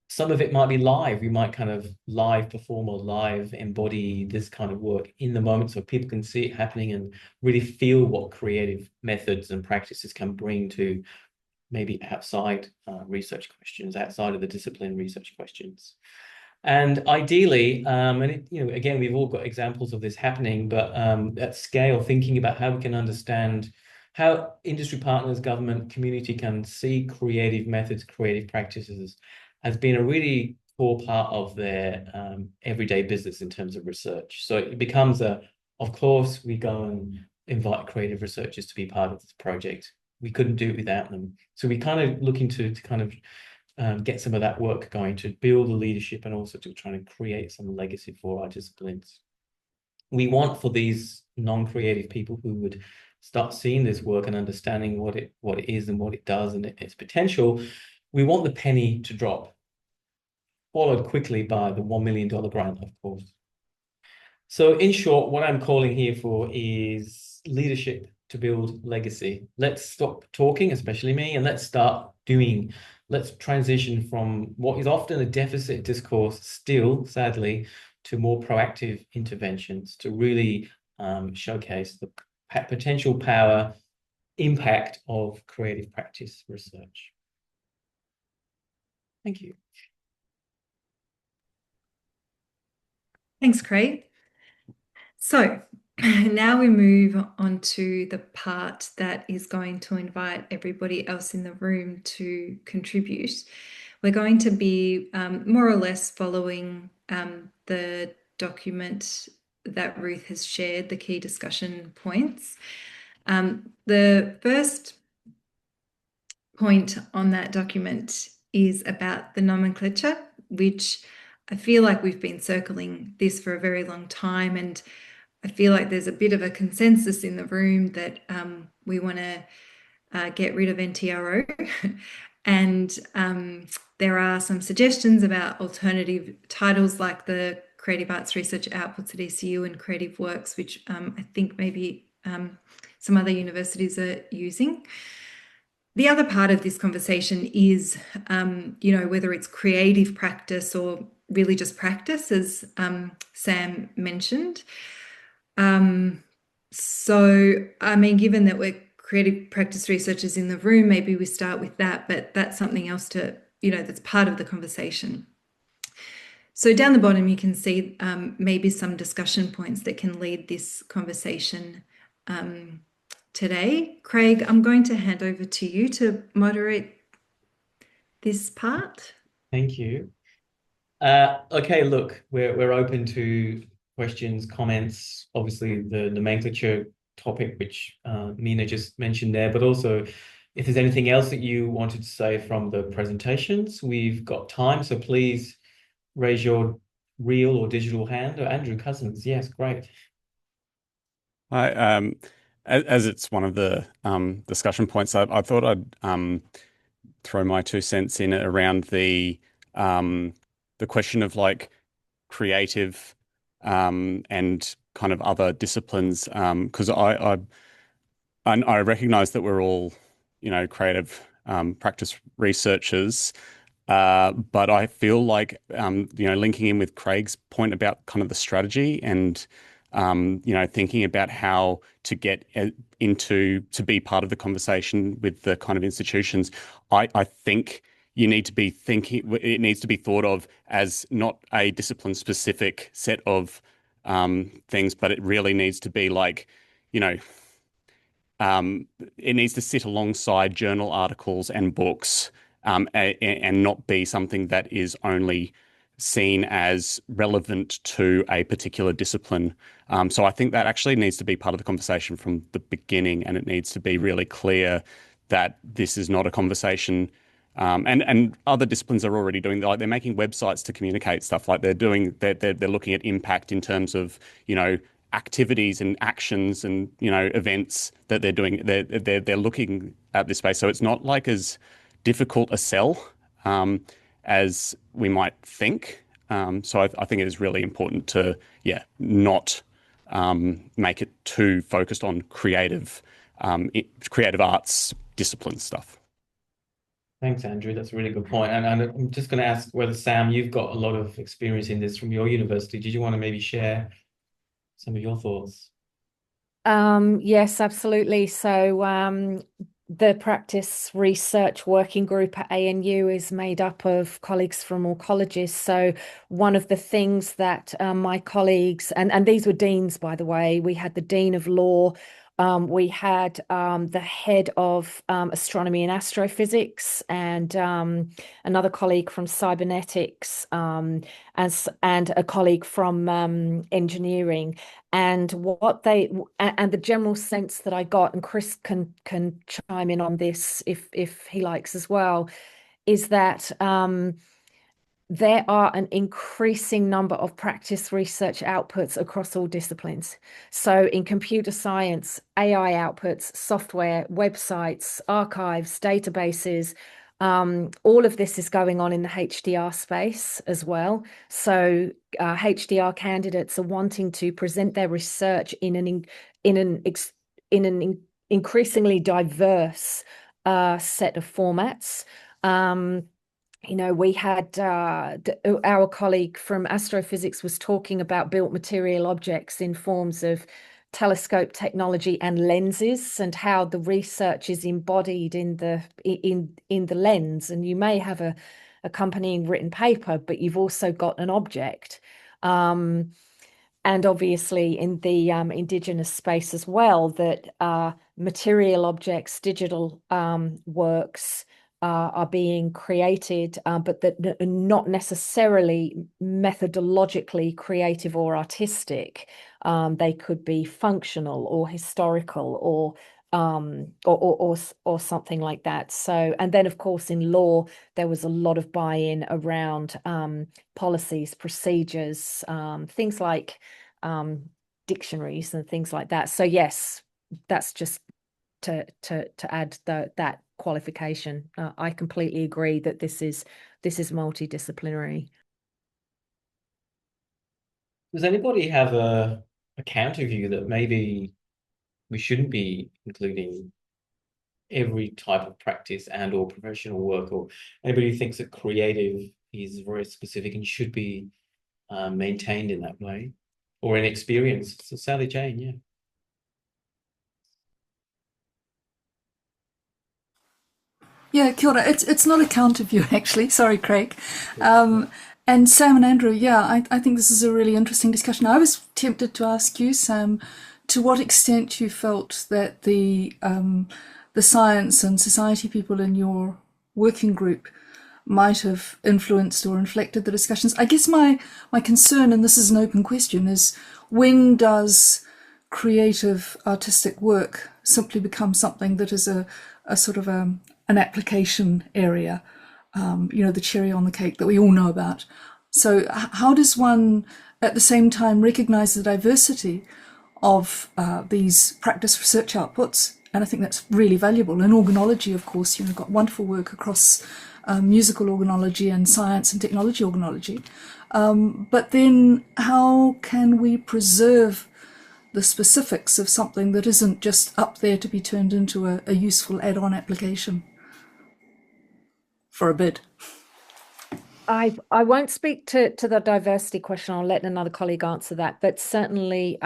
Some of it might be live. We might kind of live perform or live embody this kind of work in the moment so people can see it happening and really feel what creative methods and practices can bring to maybe outside research questions, outside of the discipline research questions. And ideally, again, we've all got examples of this happening, but at scale, thinking about how we can understand how industry partners, government, community can see creative methods, creative practices has been a really core part of their everyday business in terms of research. So it becomes of course, we go and invite creative researchers to be part of this project. We couldn't do it without them. So we kind of looking to kind of get some of that work going to build the leadership and also to try to create some legacy for our disciplines. We want for these non-creative people who would start seeing this work and understanding what it is and what it does and its potential, we want the penny to drop, followed quickly by the $1 million grant, of course. So in short, what I'm calling here for is leadership to build legacy. Let's stop talking, especially me, and let's start doing. Let's transition from what is often a deficit discourse still, sadly, to more proactive interventions to really showcase the potential power, impact of creative practice research. Thank you. Thanks, Craig. So now we move on to the part that is going to invite everybody else in the room to contribute. We're going to be more or less following the document that Ruth has shared, the key discussion points. The first point on that document is about the nomenclature, which I feel like we've been circling this for a very long time, and I feel like there's a bit of a consensus in the room that we want to get rid of NTRO. And there are some suggestions about alternative titles like the Creative Arts Research Outputs at ECU and Creative Works, which I think maybe some other universities are using. The other part of this conversation is, whether it's creative practice or really just practice, as Sam mentioned. So, I mean, given that we're creative practice researchers in the room, maybe we start with that, but that's something else to, that's part of the conversation. So down the bottom, you can see maybe some discussion points that can lead this conversation today. Craig, I'm going to hand over to you to moderate this part. Thank you. Okay, look, we're open to questions, comments, obviously the nomenclature topic, which Mina just mentioned there, but also if there's anything else that you wanted to say from the presentations, we've got time, so please raise your real or digital hand. Andrew Cousins, yes, great. Hi, as it's one of the discussion points, I thought I'd throw my 2 cents in around the question of like creative and kind of other disciplines, because I recognize that we're all, creative practice researchers, but I feel like, linking in with Craig's point about kind of the strategy and, thinking about how to get to be part of the conversation with the kind of institutions, I think it needs to be thought of as not a discipline specific set of things, but it really needs to be like, it needs to sit alongside journal articles and books, and not be something that is only seen as relevant to a particular discipline. So I think that actually needs to be part of the conversation from the beginning, and it needs to be really clear that this is not a conversation. And other disciplines are already doing, like they're making websites to communicate stuff, like they're looking at impact in terms of, activities and actions and, events that they're doing. They're looking at this space. So it's not like as difficult a sell as we might think. So I think it is really important to, not make it too focused on creative arts discipline stuff. Thanks, Andrew. That's a really good point. And I'm just going to ask whether, Sam, you've got a lot of experience in this from your university. Did you want to maybe share some of your thoughts? Yes, absolutely. So the practice research working group at ANU is made up of colleagues from all colleges. So one of the things that my colleagues, and these were deans, by the way, we had the Dean of Law, we had the head of astronomy and astrophysics, and another colleague from cybernetics, and a colleague from engineering. And the general sense that I got, and Chris can chime in on this if he likes as well, is that there are an increasing number of practice research outputs across all disciplines. So in computer science, AI outputs, software, websites, archives, databases, All of this is going on in the HDR space as well. So HDR candidates are wanting to present their research in an increasingly diverse set of formats. We had our colleague from astrophysics was talking about built material objects in forms of telescope technology and lenses, and how the research is embodied in the lens. And you may have a accompanying written paper, but you've also got an object. And obviously in the Indigenous space as well, that material objects, digital works are being created, but that are not necessarily methodologically creative or artistic. They could be functional or historical or something like that. So, and then of course in law, there was a lot of buy-in around policies, procedures, things like dictionaries and things like that. So yes, that's just to add that qualification. I completely agree that this is multidisciplinary. Does anybody have a counter view that maybe we shouldn't be including every type of practice and or professional work, or anybody who thinks that creative is very specific and should be maintained in that way, or an experience? So Sally Jane, yeah. Yeah, kia ora. It's not a counter view, actually. Sorry, Craig. And Sam and Andrew, yeah, I think this is a really interesting discussion. I was tempted to ask you, Sam, to what extent you felt that the science and society people in your working group might have influenced or inflected the discussions. I guess my concern, and this is an open question, is when does creative artistic work simply become something that is a sort of an application area, the cherry on the cake that we all know about. So how does one at the same time recognize the diversity of these practice research outputs? And I think that's really valuable. In organology, of course, got wonderful work across musical organology and science and technology organology. But then how can we preserve the specifics of something that isn't just up there to be turned into a useful add-on application for a bid? I won't speak to the diversity question. I'll let another colleague answer that. But certainly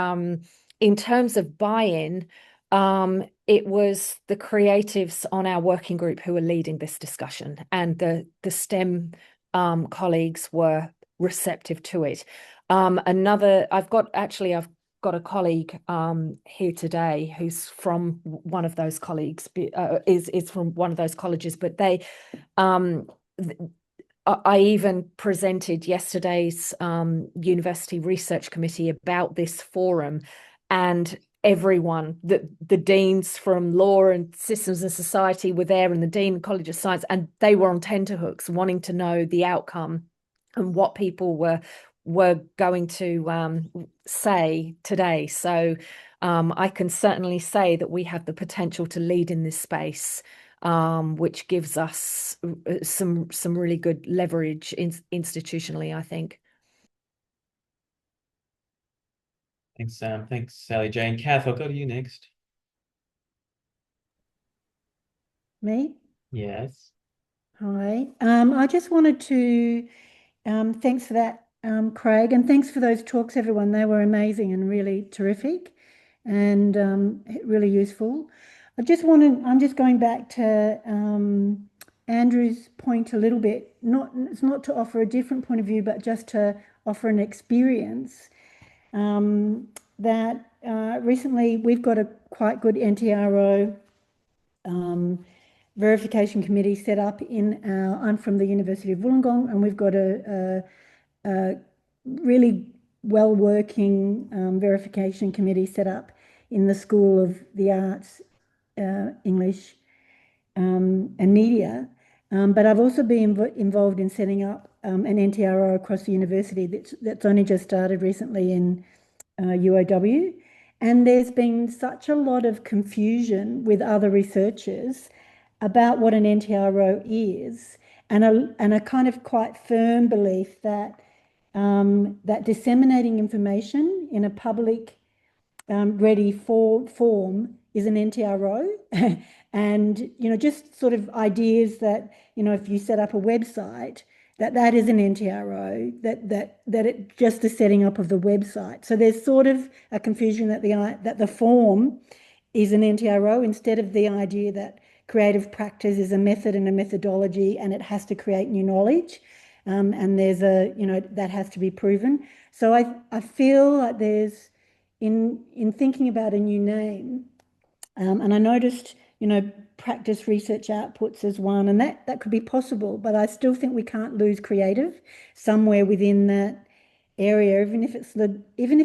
in terms of buy-in, it was the creatives on our working group who were leading this discussion, and the STEM colleagues were receptive to it. I've got a colleague here today who's from one of those colleagues, is from one of those colleges, but they I even presented yesterday's university research committee about this forum, and everyone, the deans from law and systems and society were there, and the dean of College of Science, and they were on tenterhooks wanting to know the outcome and what people were going to say today. So I can certainly say that we have the potential to lead in this space, which gives us some really good leverage institutionally, I think. Thanks, Sam. Thanks, Sally Jane. Kath, I'll go to you next. Me? Yes. Hi. I just wanted to thanks for that, Craig, and thanks for those talks, everyone. They were amazing and really terrific and really useful. I'm just going back to Andrew's point a little bit. It's not to offer a different point of view, but just to offer an experience that recently we've got a quite good NTRO verification committee set up I'm from the University of Wollongong, and we've got a really well-working verification committee set up in the School of the Arts, English and Media. But I've also been involved in setting up an NTRO across the university that's only just started recently in UOW. And there's been such a lot of confusion with other researchers about what an NTRO is, and a kind of quite firm belief that that disseminating information in a public ready form is an NTRO. And, just sort of ideas that, if you set up a website, that is an NTRO, that it just the setting up of the website. So there's sort of a confusion that the form is an NTRO, instead of the idea that creative practice is a method and a methodology, and it has to create new knowledge. And there's that has to be proven. So I feel like there's, in thinking about a new name, and I noticed, practice research outputs as one, and that could be possible, but I still think we can't lose creative somewhere within that area, even if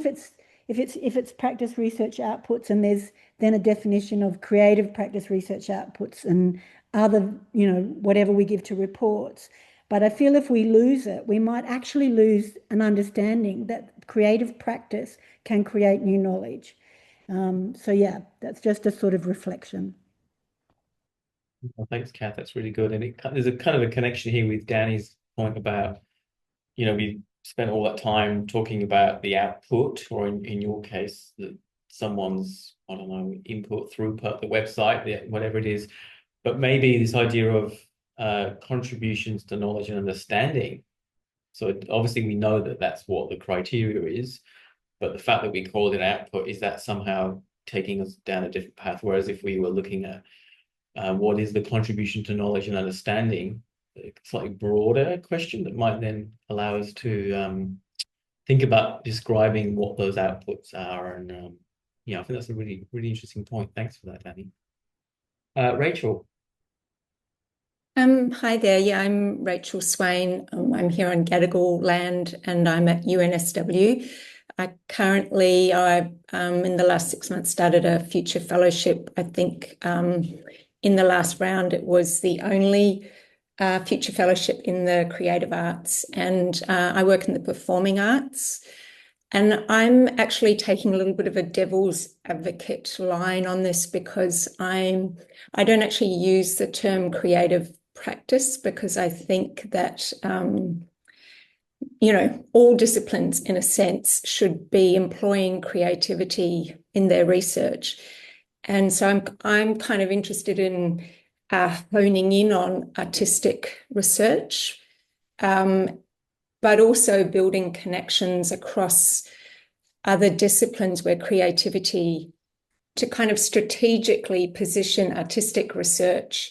it's practice research outputs, and there's then a definition of creative practice research outputs and other, whatever we give to reports. But I feel if we lose it, we might actually lose an understanding that creative practice can create new knowledge. So yeah, that's just a sort of reflection. Well, thanks, Kath. That's really good. And there's a kind of a connection here with Danny's point about, we spent all that time talking about the output, or in your case, that someone's, I don't know, input, throughput, the website, whatever it is. But maybe this idea of contributions to knowledge and understanding. So obviously we know that that's what the criteria is, but the fact that we called it output, is that somehow taking us down a different path? Whereas if we were looking at what is the contribution to knowledge and understanding, a slightly broader question that might then allow us to think about describing what those outputs are. And I think that's a really, really interesting point. Thanks for that, Danny. Rachel. Hi there. Yeah, I'm Rachel Swain. I'm here on Gadigal land, and I'm at UNSW. Currently, I in the last 6 months started a future fellowship. I think in the last round it was the only future fellowship in the creative arts, and I work in the performing arts. And I'm actually taking a little bit of a devil's advocate line on this, because I don't actually use the term creative practice, because I think that all disciplines, in a sense, should be employing creativity in their research. And so I'm kind of interested in honing in on artistic research, but also building connections across other disciplines where creativity, to kind of strategically position artistic research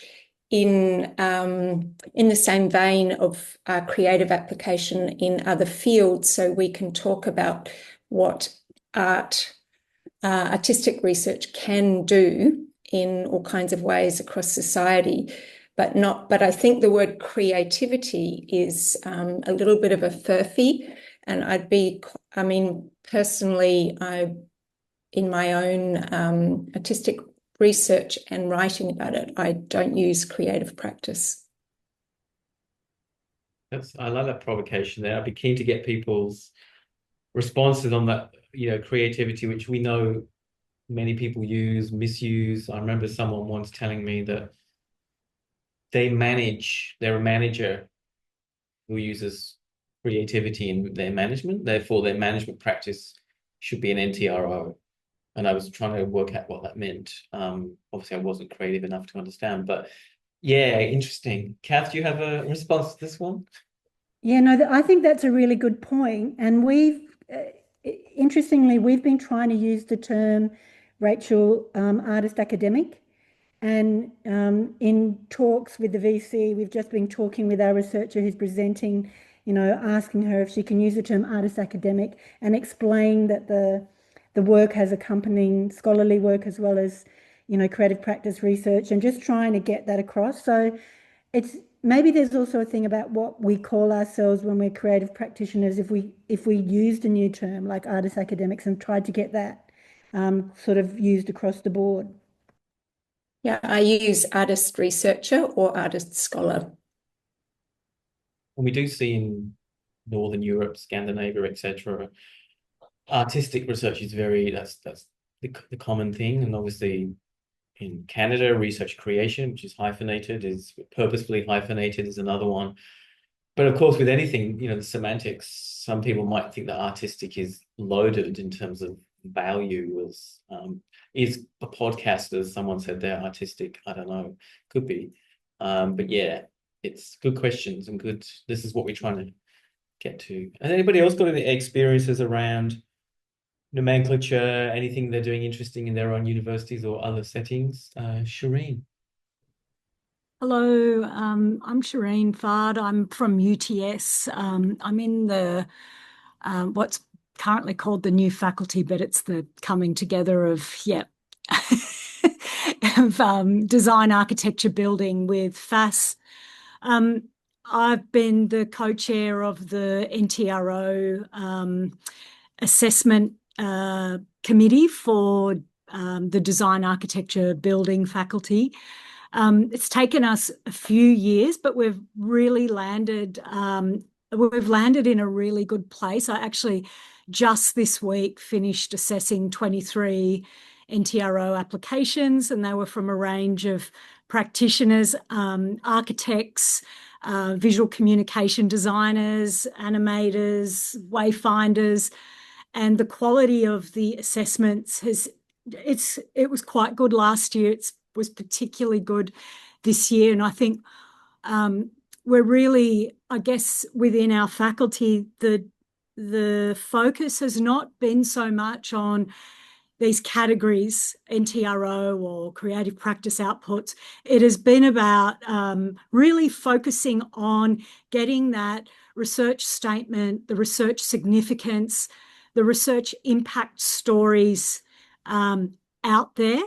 in the same vein of creative application in other fields, so we can talk about what artistic research can do in all kinds of ways across society, but I think the word creativity is a little bit of a furphy, and personally, in my own artistic research and writing about it, I don't use creative practice. I love that provocation there. I'd be keen to get people's responses on that, creativity, which we know many people misuse. I remember someone once telling me that they're a manager who uses creativity in their management, therefore their management practice should be an NTRO. And I was trying to work out what that meant. Obviously, I wasn't creative enough to understand, but yeah, interesting. Kath, do you have a response to this one? Yeah, no, I think that's a really good point. And interestingly, we've been trying to use the term, Rachel, artist academic. And in talks with the VC, we've just been talking with our researcher who's presenting, asking her if she can use the term artist academic, and explain that the work has accompanying scholarly work as well as, creative practice research, and just trying to get that across. So maybe there's also a thing about what we call ourselves when we're creative practitioners. If we used a new term like artist academics and tried to get that sort of used across the board. Yeah, I use artist researcher or artist scholar. And we do see in Northern Europe, Scandinavia, etc., artistic research is that's the common thing. And obviously in Canada, research creation, which is hyphenated, is purposefully hyphenated, is another one. But of course, with anything, the semantics, some people might think that artistic is loaded in terms of value. Is a podcast, as someone said there, artistic? I don't know, could be. But yeah, it's good questions and good. This is what we're trying to get to. Has anybody else got any experiences around nomenclature, anything they're doing interesting in their own universities or other settings? Shireen. Hello, I'm Shireen Fard. I'm from UTS. I'm in the what's currently called the new faculty, but it's the coming together of design, architecture, building with FAS. I've been the co-chair of the NTRO assessment committee for the design, architecture, building faculty. It's taken us a few years, but we've really landed. We've landed in a really good place. I actually just this week finished assessing 23 NTRO applications, and they were from a range of practitioners, architects, visual communication designers, animators, wayfinders, and the quality of the assessments it was quite good last year. It was particularly good this year, and I think we're really, I guess, within our faculty, the focus has not been so much on these categories, NTRO or creative practice outputs. It has been about really focusing on getting that research statement, the research significance, the research impact stories out there,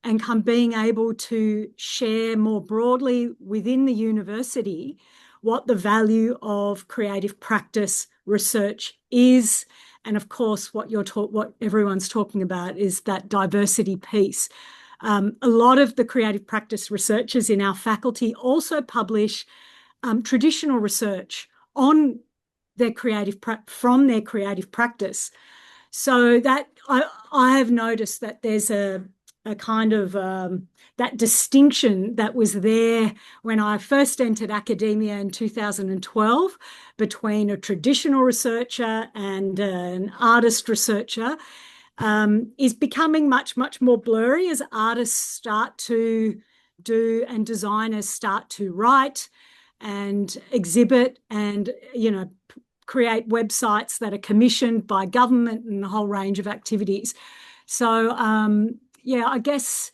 and being able to share more broadly within the university what the value of creative practice research is. And of course, what everyone's talking about is that diversity piece. A lot of the creative practice researchers in our faculty also publish traditional research on their from their creative practice. So that I have noticed that there's a kind of that distinction that was there when I first entered academia in 2012 between a traditional researcher and an artist researcher is becoming much, much more blurry as artists start to do and designers start to write and exhibit and, create websites that are commissioned by government and a whole range of activities. So, I guess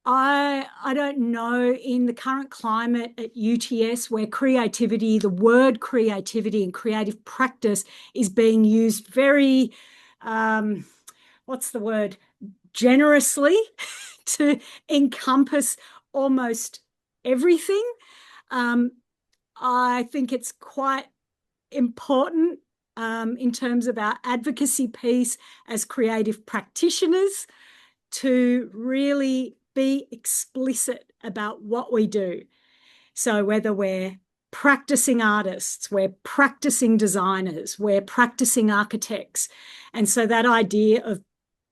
I don't know, in the current climate at UTS where the word creativity and creative practice is being used very, generously to encompass almost everything. I think it's quite important in terms of our advocacy piece as creative practitioners to really be explicit about what we do. So whether we're practicing artists, we're practicing designers, we're practicing architects. And so that idea of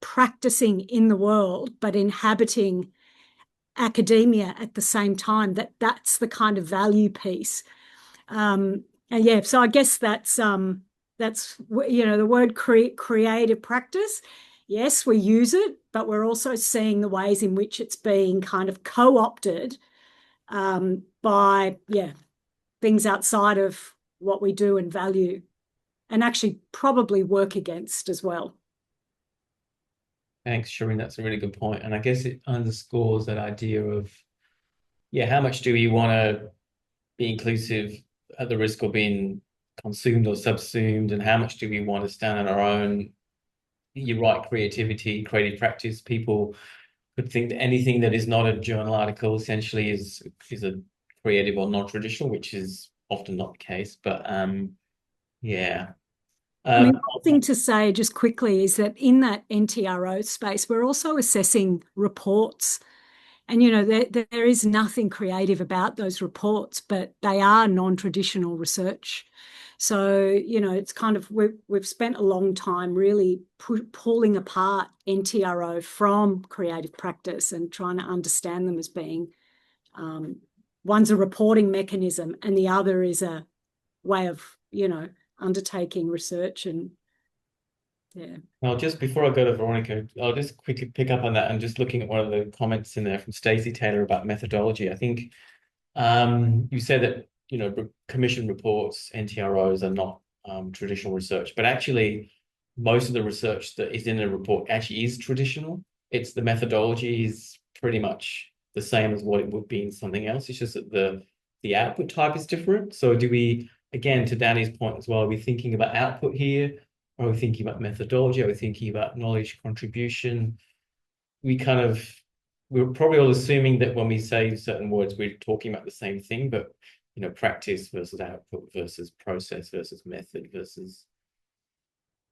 practicing in the world, but inhabiting academia at the same time, that's the kind of value piece. So I guess that's the word creative practice. Yes, we use it, but we're also seeing the ways in which it's being kind of co-opted by things outside of what we do and value, and actually probably work against as well. Thanks, Shireen. That's a really good point. And I guess it underscores that idea of, how much do we want to be inclusive at the risk of being consumed or subsumed, and how much do we want to stand on our own? You're right, creativity, creative practice. People could think that anything that is not a journal article essentially is a creative or non-traditional, which is often not the case. But one thing to say just quickly is that in that NTRO space, we're also assessing reports. And, there is nothing creative about those reports, but they are non-traditional research. So, you know, it's kind of, we've spent a long time really pulling apart NTRO from creative practice and trying to understand them as being, one's a reporting mechanism and the other is a way of, you know, undertaking research. And yeah. Now, just before I go to Veronica, I'll just quickly pick up on that and just looking at one of the comments in there from Stacey Taylor about methodology. I think you said that, you know, commission reports, NTROs are not traditional research, but actually most of the research that is in a report actually is traditional. It's the methodology is pretty much the same as what it would be in something else. It's just that the output type is different. So do we, again, to Danny's point as well, are we thinking about output here? Are we thinking about methodology? Are we thinking about knowledge contribution? We're probably all assuming that when we say certain words, we're talking about the same thing, but, you know, practice versus output versus process versus method versus...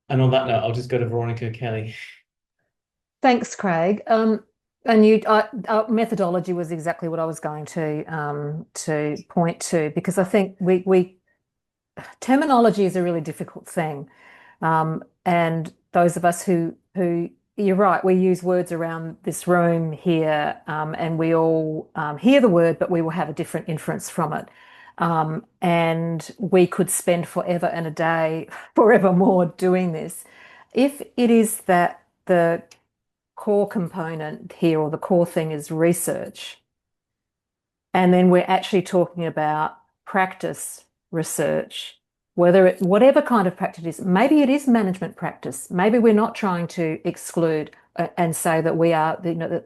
And on that note, I'll just go to Veronica Kelly. Thanks, Craig. And methodology was exactly what I was going to point to, because I think terminology is a really difficult thing. And those of us who you're right, we use words around this room here, and we all hear the word, but we will have a different inference from it. And we could spend forever and a day, forevermore doing this. If it is that the core component here, or the core thing, is research, and then we're actually talking about practice research, whatever kind of practice it is, maybe it is management practice. Maybe we're not trying to exclude and say that we are, you know,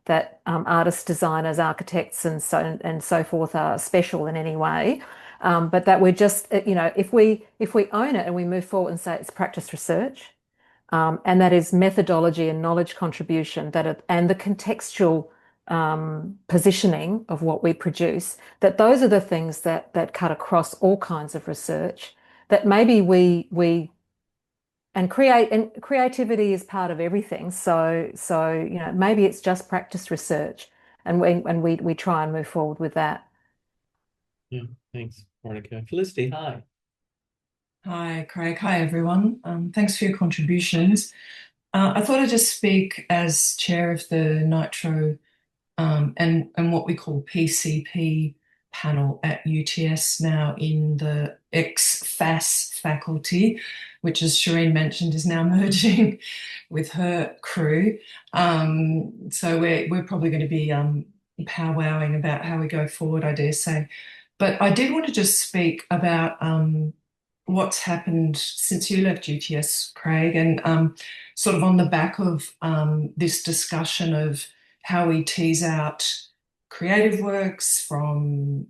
that artists, designers, architects, and so forth are special in any way, but that we're just, you know, if we own it and we move forward and say it's practice research, and that is methodology and knowledge contribution, and the contextual positioning of what we produce, that those are the things that cut across all kinds of research, that maybe we and creativity is part of everything. So you know, maybe it's just practice research, and we try and move forward with that. Yeah, thanks, Veronica. Felicity, hi. Hi, Craig. Hi, everyone. Thanks for your contributions. I thought I'd just speak as chair of the Nitro and what we call PCP panel at UTS now in the ex-FAS faculty, which, as Shireen mentioned, is now merging with her crew. So we're probably going to be powwowing about how we go forward, I dare say. But I did want to just speak about what's happened since you left UTS, Craig, and sort of on the back of this discussion of how we tease out creative works from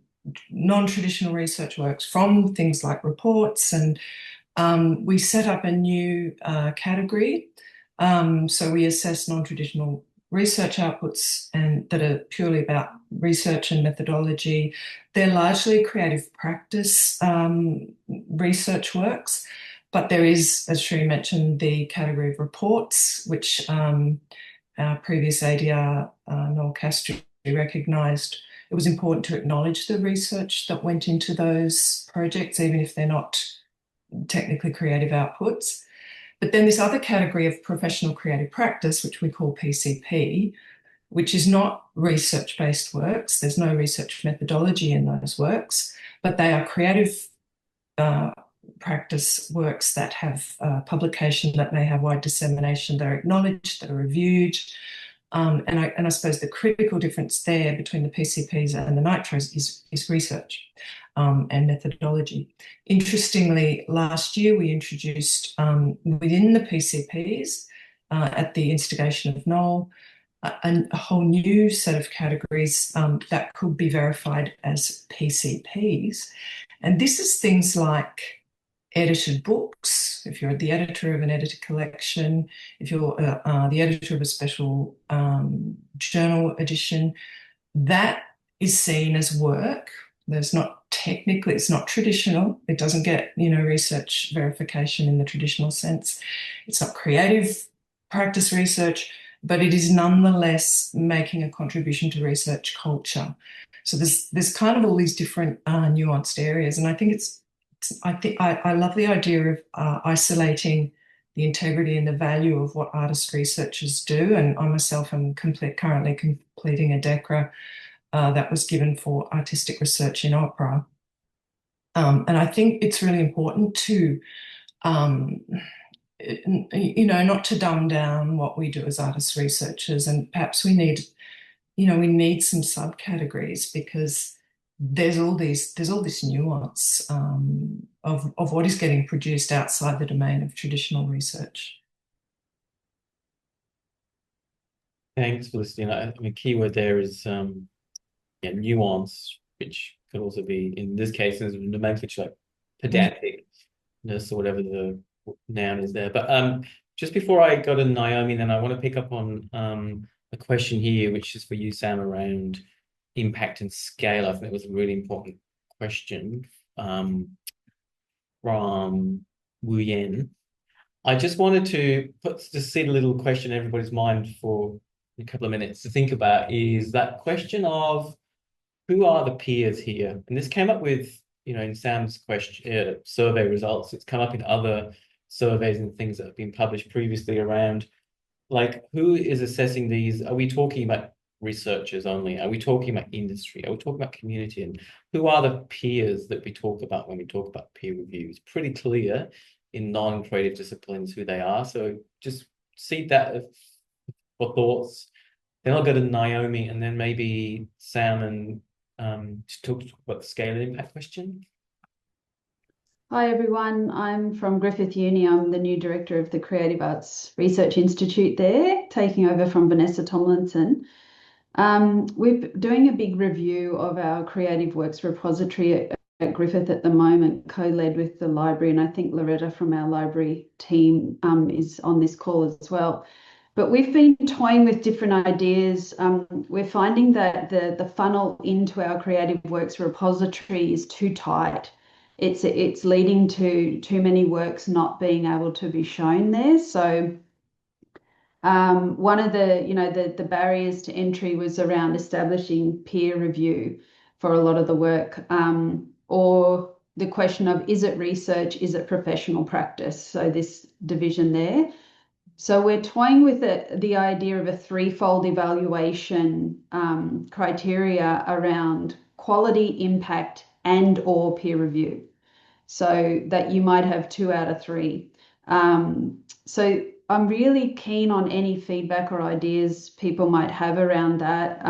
non-traditional research works, from things like reports, and we set up a new category. So we assess non-traditional research outputs and that are purely about research and methodology. They're largely creative practice research works, but there is, as Shri mentioned, the category of reports, which our previous ADR, Noel Castro, recognised it was important to acknowledge the research that went into those projects, even if they're not technically creative outputs. But then this other category of professional creative practice, which we call PCP, which is not research-based works. There's no research methodology in those works, but they are creative practice works that have publication, that may have wide dissemination, that are acknowledged, that are reviewed. And I suppose the critical difference there between the PCPs and the Nitros is research and methodology. Interestingly, last year we introduced within the PCPs, at the instigation of Noel, a whole new set of categories that could be verified as PCPs. And this is things like edited books, if you're the editor of an edited collection, if you're the editor of a special journal edition, that is seen as work. There's not technically, it's not traditional. It doesn't get, research verification in the traditional sense. It's not creative practice research, but it is nonetheless making a contribution to research culture. So there's kind of all these different nuanced areas, and I think it's I think I love the idea of isolating the integrity and the value of what artist researchers do. And I myself am currently completing a DECRA that was given for artistic research in opera. And I think it's really important to, not to dumb down what we do as artist researchers. And perhaps we need some subcategories, because there's all this nuance of what is getting produced outside the domain of traditional research. Thanks for listening. I mean, keyword there is nuance, which could also be, in this case, in the nomenclature, like pedanticness or whatever the noun is there. But just before I go to Naomi, then I want to pick up on a question here, which is for you, Sam, around impact and scale. I think it was a really important question from Wu Yen. I just wanted to seed a little question in everybody's mind for a couple of minutes to think about, is that question of who are the peers here? And this came up with, in Sam's question, survey results. It's come up in other surveys and things that have been published previously around, like, who is assessing these? Are we talking about researchers only? Are we talking about industry? Are we talking about community? And who are the peers that we talk about when we talk about peer review? It's pretty clear in non-creative disciplines who they are. So just seed that for thoughts. Then I'll go to Naomi, and then maybe Sam, and to talk about the scale and impact question. Hi everyone, I'm from Griffith Uni. I'm the new director of the Creative Arts Research Institute there, taking over from Vanessa Tomlinson. We're doing a big review of our creative works repository at Griffith at the moment, co-led with the library, and I think Loretta from our library team is on this call as well. But we've been toying with different ideas. We're finding that the funnel into our creative works repository is too tight. It's leading to too many works not being able to be shown there. So one of the barriers to entry was around establishing peer review for a lot of the work, or the question of, is it research, is it professional practice? So this division there. So we're toying with the idea of a threefold evaluation criteria around quality, impact, and or peer review, so that you might have 2 out of 3. So I'm really keen on any feedback or ideas people might have around that.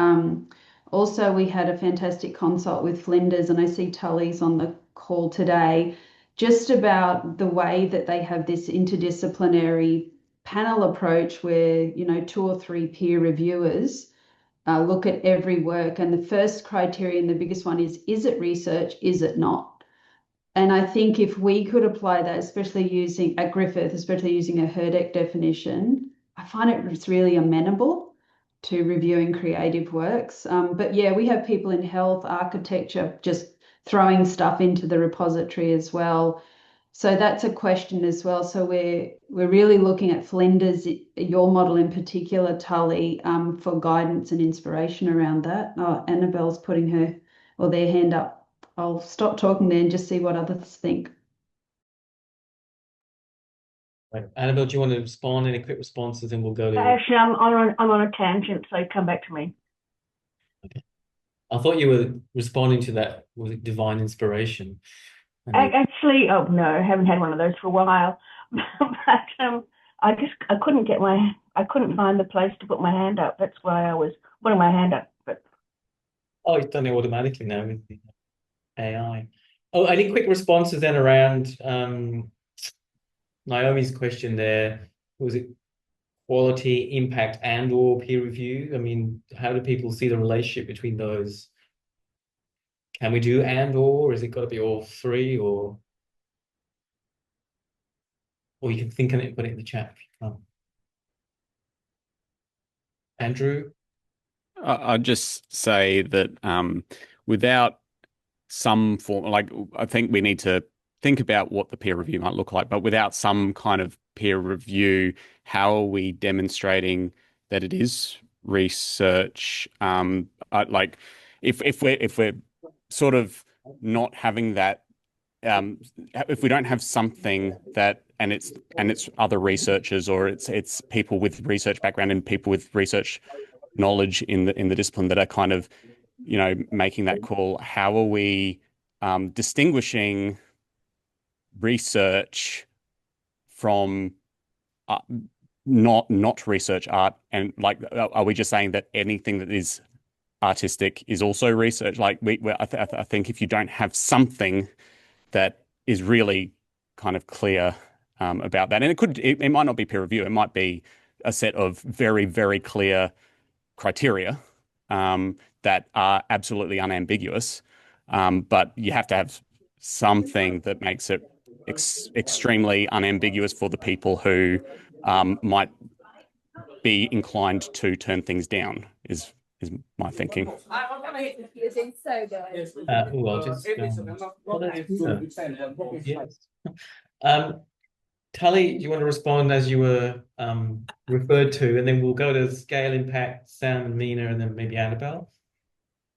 Also, we had a fantastic consult with Flinders, and I see Tully's on the call today, just about the way that they have this interdisciplinary panel approach where 2 or 3 peer reviewers look at every work, and the first criterion, the biggest one, is it research, is it not? And I think if we could apply that, especially using at Griffith, especially using a HERDEC definition, I find it's really amenable to reviewing creative works. But yeah, we have people in health, architecture, just throwing stuff into the repository as well. So that's a question as well. So we're really looking at Flinders, your model in particular, Tully, for guidance and inspiration around that. Oh, Annabelle's putting their hand up. I'll stop talking there and just see what others think. Right. Annabelle, do you want to respond? Any quick responses, and we'll go to... Actually, I'm on a tangent, so come back to me. Okay. I thought you were responding to that, was it divine inspiration? Actually, oh no, I haven't had one of those for a while. But I couldn't find the place to put my hand up. That's why I was putting my hand up. But it's done it automatically now with the AI. Oh, any quick responses then around Naomi's question there? Was it quality, impact, and or peer review? I mean, how do people see the relationship between those? Can we do and or is it got to be all 3, or you can think on it and put it in the chat if you can. Andrew? I'd just say that without some form, I think we need to think about what the peer review might look like, but without some kind of peer review, how are we demonstrating that it is research? If we're sort of not having that if we don't have something that, and it's other researchers, or it's people with research background and people with research knowledge in the discipline that are kind of, making that call. How are we distinguishing research from not research art? And like, are we just saying that anything that is artistic is also research? Like, I think if you don't have something that is really kind of clear about that, and it might not be peer review, it might be a set of very, very clear criteria that are absolutely unambiguous, but you have to have something that makes it extremely unambiguous for the people who might be inclined to turn things down, is my thinking. Tully, do you want to respond as you were referred to, and then we'll go to scale impact, Sam and Mina, and then maybe Annabelle?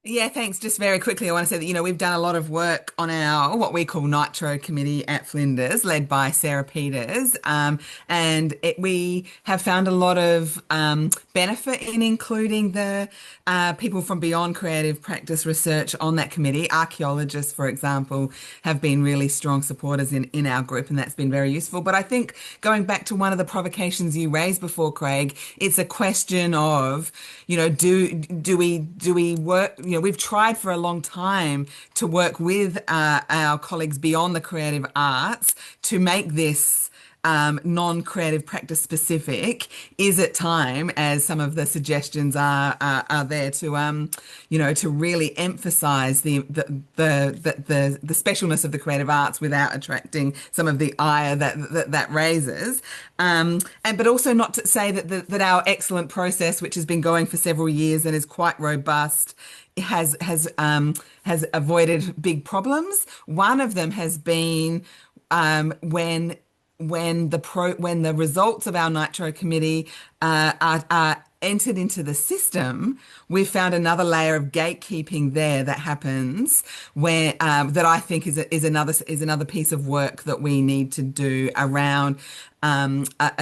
Yeah, thanks. Just very quickly, I want to say that, we've done a lot of work on our, what we call Nitro Committee at Flinders, led by Sarah Peters. And we have found a lot of benefit in including the people from beyond creative practice research on that committee. Archaeologists, for example, have been really strong supporters in our group, and that's been very useful. But I think going back to one of the provocations you raised before, Craig, it's a question of, do we work, we've tried for a long time to work with our colleagues beyond the creative arts to make this non-creative practice specific. Is it time, as some of the suggestions are there, to to really emphasize the specialness of the creative arts without attracting some of the ire that raises, but also not to say that our excellent process, which has been going for several years and is quite robust, has avoided big problems. One of them has been when the results of our Nitro Committee are entered into the system, we've found another layer of gatekeeping there that happens, where that I think is another piece of work that we need to do around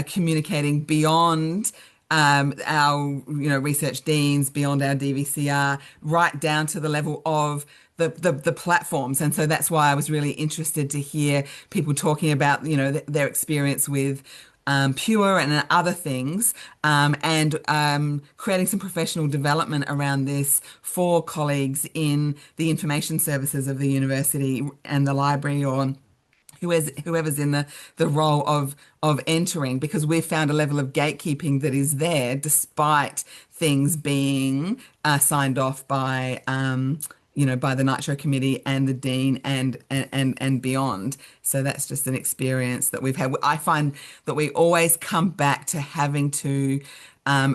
communicating beyond our research deans, beyond our DVCR, right down to the level of the platforms. And so that's why I was really interested to hear people talking about their experience with Pure and other things, and creating some professional development around this for colleagues in the information services of the university and the library, or whoever's in the role of entering, because we've found a level of gatekeeping that is there despite things being signed off by by the Nitro Committee and the Dean and beyond. So that's just an experience that we've had. I find that we always come back to having to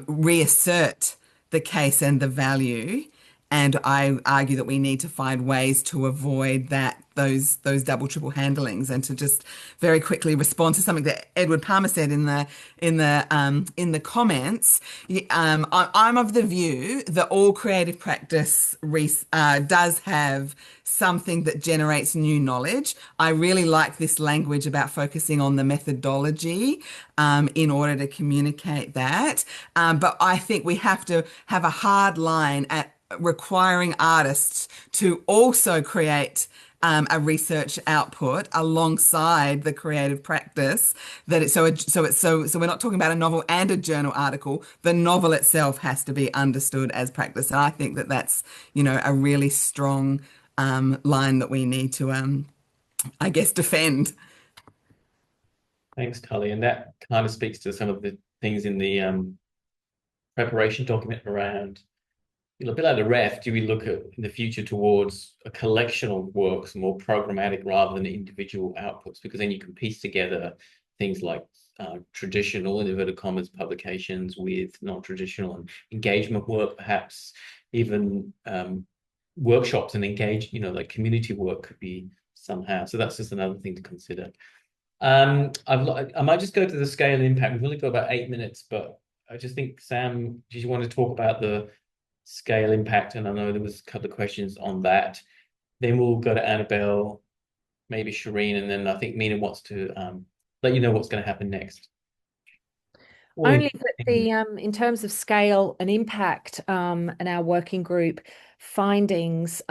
reassert the case and the value. And I argue that we need to find ways to avoid those double triple handlings, and to just very quickly respond to something that Edward Palmer said in the comments. I'm of the view that all creative practice does have something that generates new knowledge. I really like this language about focusing on the methodology in order to communicate that. But I think we have to have a hard line at requiring artists to also create a research output alongside the creative practice. So we're not talking about a novel and a journal article. The novel itself has to be understood as practice, and I think that that's a really strong line that we need to I guess defend. Thanks, Tully, and that kind of speaks to some of the things in the preparation document around. A bit like the ref, do we look at in the future towards a collection of works, more programmatic rather than individual outputs? Because then you can piece together things like traditional, in inverted commas, publications with non-traditional and engagement work, perhaps even workshops and like community work could be somehow. So that's just another thing to consider. I might just go to the scale and impact. We've only got about 8 minutes, but I just think, Sam, did you want to talk about the scale impact? And I know there was a couple of questions on that. Then we'll go to Annabelle, maybe Shireen, and then I think Mina wants to let you know what's going to happen next. Only that the in terms of scale and impact and our working group findings,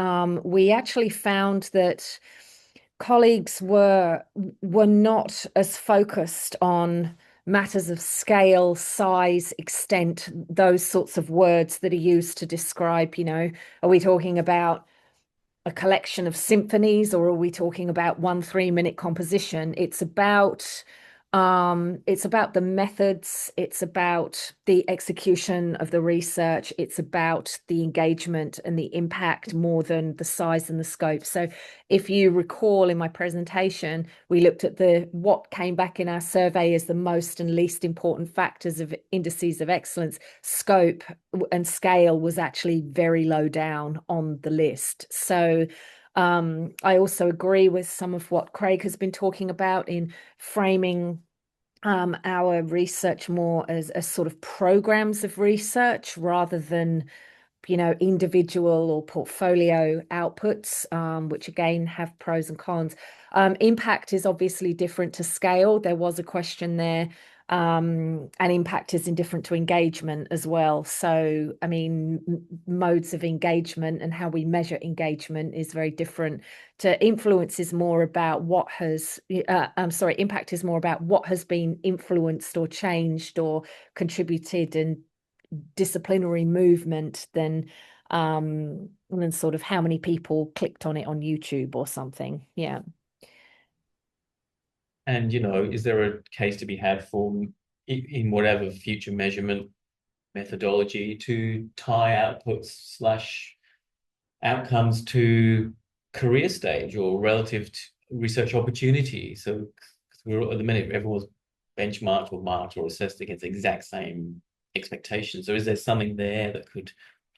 we actually found that colleagues were not as focused on matters of scale, size, extent, those sorts of words that are used to describe, are we talking about a collection of symphonies, or are we talking about 1 3-minute composition? It's about the methods, it's about the execution of the research, it's about the engagement and the impact more than the size and the scope. So if you recall in my presentation, we looked at what came back in our survey as the most and least important factors of indices of excellence. Scope and scale was actually very low down on the list. So I also agree with some of what Craig has been talking about in framing our research more as sort of programs of research rather than, individual or portfolio outputs, which again have pros and cons. Impact is obviously different to scale. There was a question there. And impact is indifferent to engagement as well. So, I mean, modes of engagement and how we measure engagement is very different. To influence is more about impact is more about what has been influenced or changed or contributed in disciplinary movement than sort of how many people clicked on it on YouTube or something. Yeah. And, is there a case to be had for, in whatever future measurement methodology, to tie outputs/outcomes to career stage or relative to research opportunity? So we're at the minute, everyone's benchmarked or marked or assessed against the exact same expectations. So is there something there that could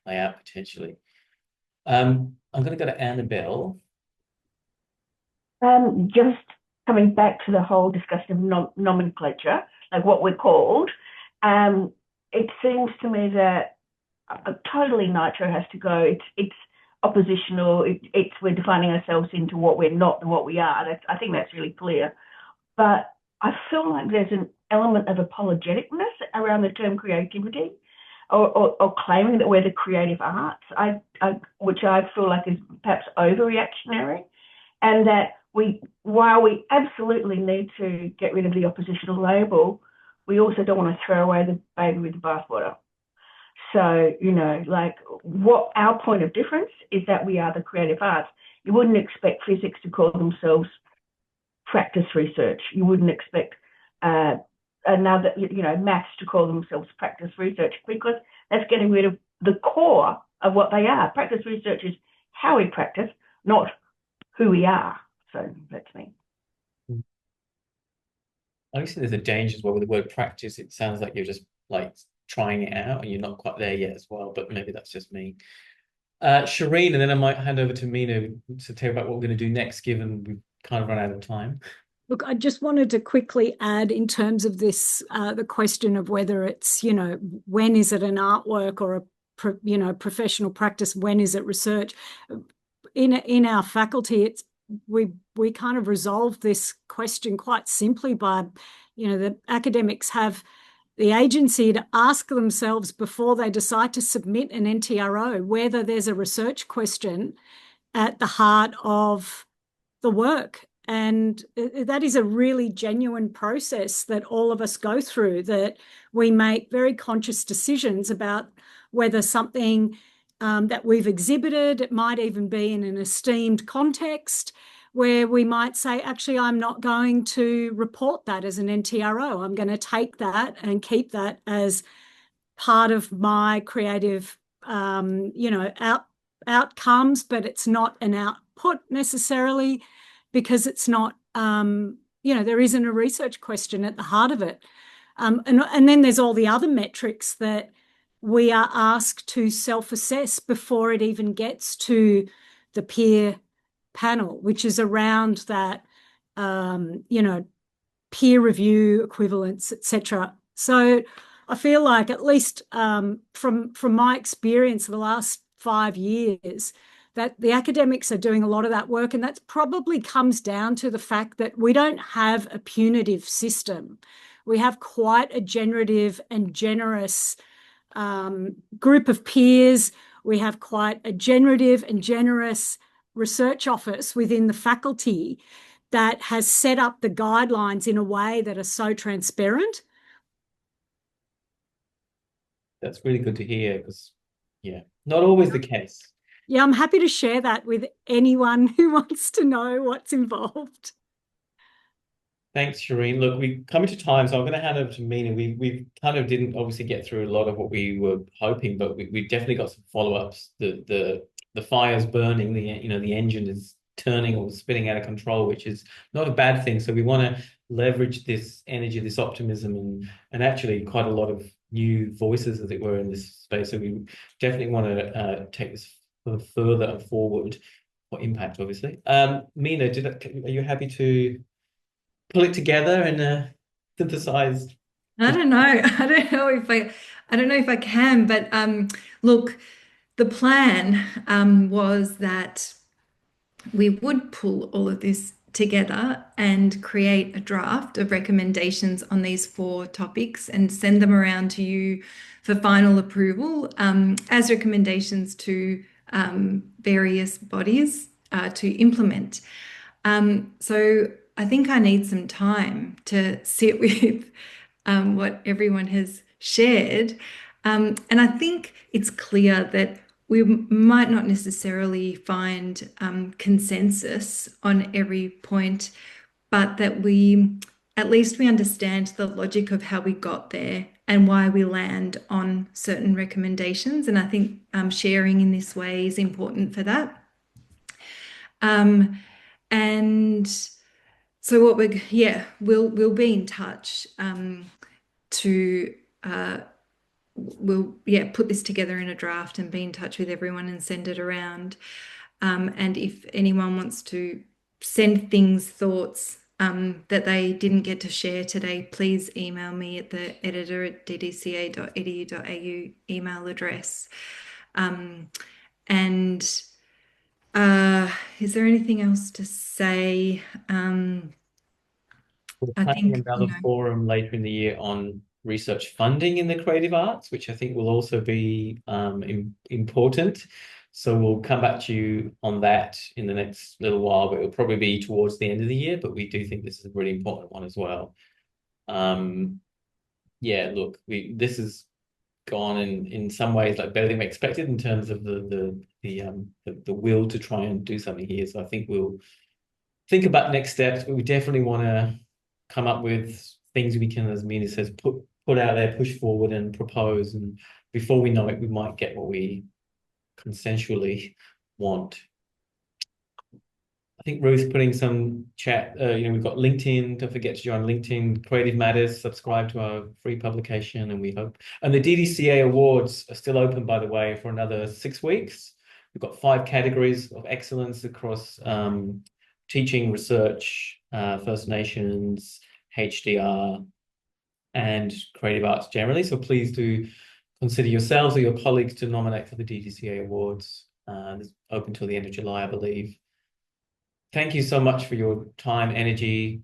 play out potentially? I'm going to go to Annabelle. Just coming back to the whole discussion of nomenclature, like what we're called, it seems to me that totally Nitro has to go. It's oppositional. We're defining ourselves into what we're not and what we are. I think that's really clear. But I feel like there's an element of apologeticness around the term creativity, or claiming that we're the creative arts, which I feel like is perhaps overreactionary, and that while we absolutely need to get rid of the oppositional label, we also don't want to throw away the baby with the bathwater. So, like what our point of difference is that we are the creative arts. You wouldn't expect physics to call themselves practice research. You wouldn't expect maths to call themselves practice research, because that's getting rid of the core of what they are. Practice research is how we practice, not who we are. So that's me. Obviously, there's a danger as well with the word practice. It sounds like you're just like trying it out and you're not quite there yet as well, but maybe that's just me. Shireen, and then I might hand over to Mina to tell you about what we're going to do next, given we've kind of run out of time. Look, I just wanted to quickly add in terms of this, the question of whether it's, when is it an artwork or a professional practice? When is it research? In our faculty, we kind of resolved this question quite simply by, the academics have the agency to ask themselves before they decide to submit an NTRO whether there's a research question at the heart of the work. And that is a really genuine process that all of us go through, that we make very conscious decisions about whether something that we've exhibited, it might even be in an esteemed context, where we might say, actually, I'm not going to report that as an NTRO. I'm going to take that and keep that as part of my creative, outcomes, but it's not an output necessarily, because it's not, there isn't a research question at the heart of it. And then there's all the other metrics that we are asked to self-assess before it even gets to the peer panel, which is around that, peer review, equivalence, etc. So I feel like, at least from my experience the last 5 years, that the academics are doing a lot of that work, and that probably comes down to the fact that we don't have a punitive system. We have quite a generative and generous group of peers. We have quite a generative and generous research office within the faculty that has set up the guidelines in a way that are so transparent. That's really good to hear, because, yeah, not always the case. Yeah, I'm happy to share that with anyone who wants to know what's involved. Thanks, Shireen. Look, we're coming to time, so I'm going to hand over to Mina. We kind of didn't obviously get through a lot of what we were hoping, but we definitely got some follow-ups. The fire's burning, the engine is turning or spinning out of control, which is not a bad thing. So we want to leverage this energy, this optimism, and actually quite a lot of new voices, as it were, in this space. So we definitely want to take this further and forward for impact, obviously. Mina, are you happy to pull it together and synthesize? I don't know. I don't know if I can, but look, the plan was that we would pull all of this together and create a draft of recommendations on these 4 topics and send them around to you for final approval as recommendations to various bodies to implement. So I think I need some time to sit with what everyone has shared. And I think it's clear that we might not necessarily find consensus on every point, but that at least we understand the logic of how we got there and why we land on certain recommendations. And I think sharing in this way is important for that. And so we'll be in touch we'll put this together in a draft and be in touch with everyone and send it around. And if anyone wants to send thoughts that they didn't get to share today, please email me at the editor@ddca.edu.au email address. Is there anything else to say? We're planning another forum later in the year on research funding in the creative arts, which I think will also be important. So we'll come back to you on that in the next little while, but it'll probably be towards the end of the year. But we do think this is a really important one as well. Look, this has gone in some ways like better than we expected in terms of the will to try and do something here. So I think we'll think about next steps, but we definitely want to come up with things we can, as Mina says, put out there, push forward and propose. And before we know it, we might get what we consensually want. I think Ruth's putting some chat, we've got LinkedIn. Don't forget to join LinkedIn, Creative Matters, subscribe to our free publication, and we hope. And the DDCA awards are still open, by the way, for another 6 weeks. We've got 5 categories of excellence across teaching, research, First Nations, HDR, and creative arts generally. So please do consider yourselves or your colleagues to nominate for the DDCA awards. It's open till the end of July, I believe. Thank you so much for your time, energy,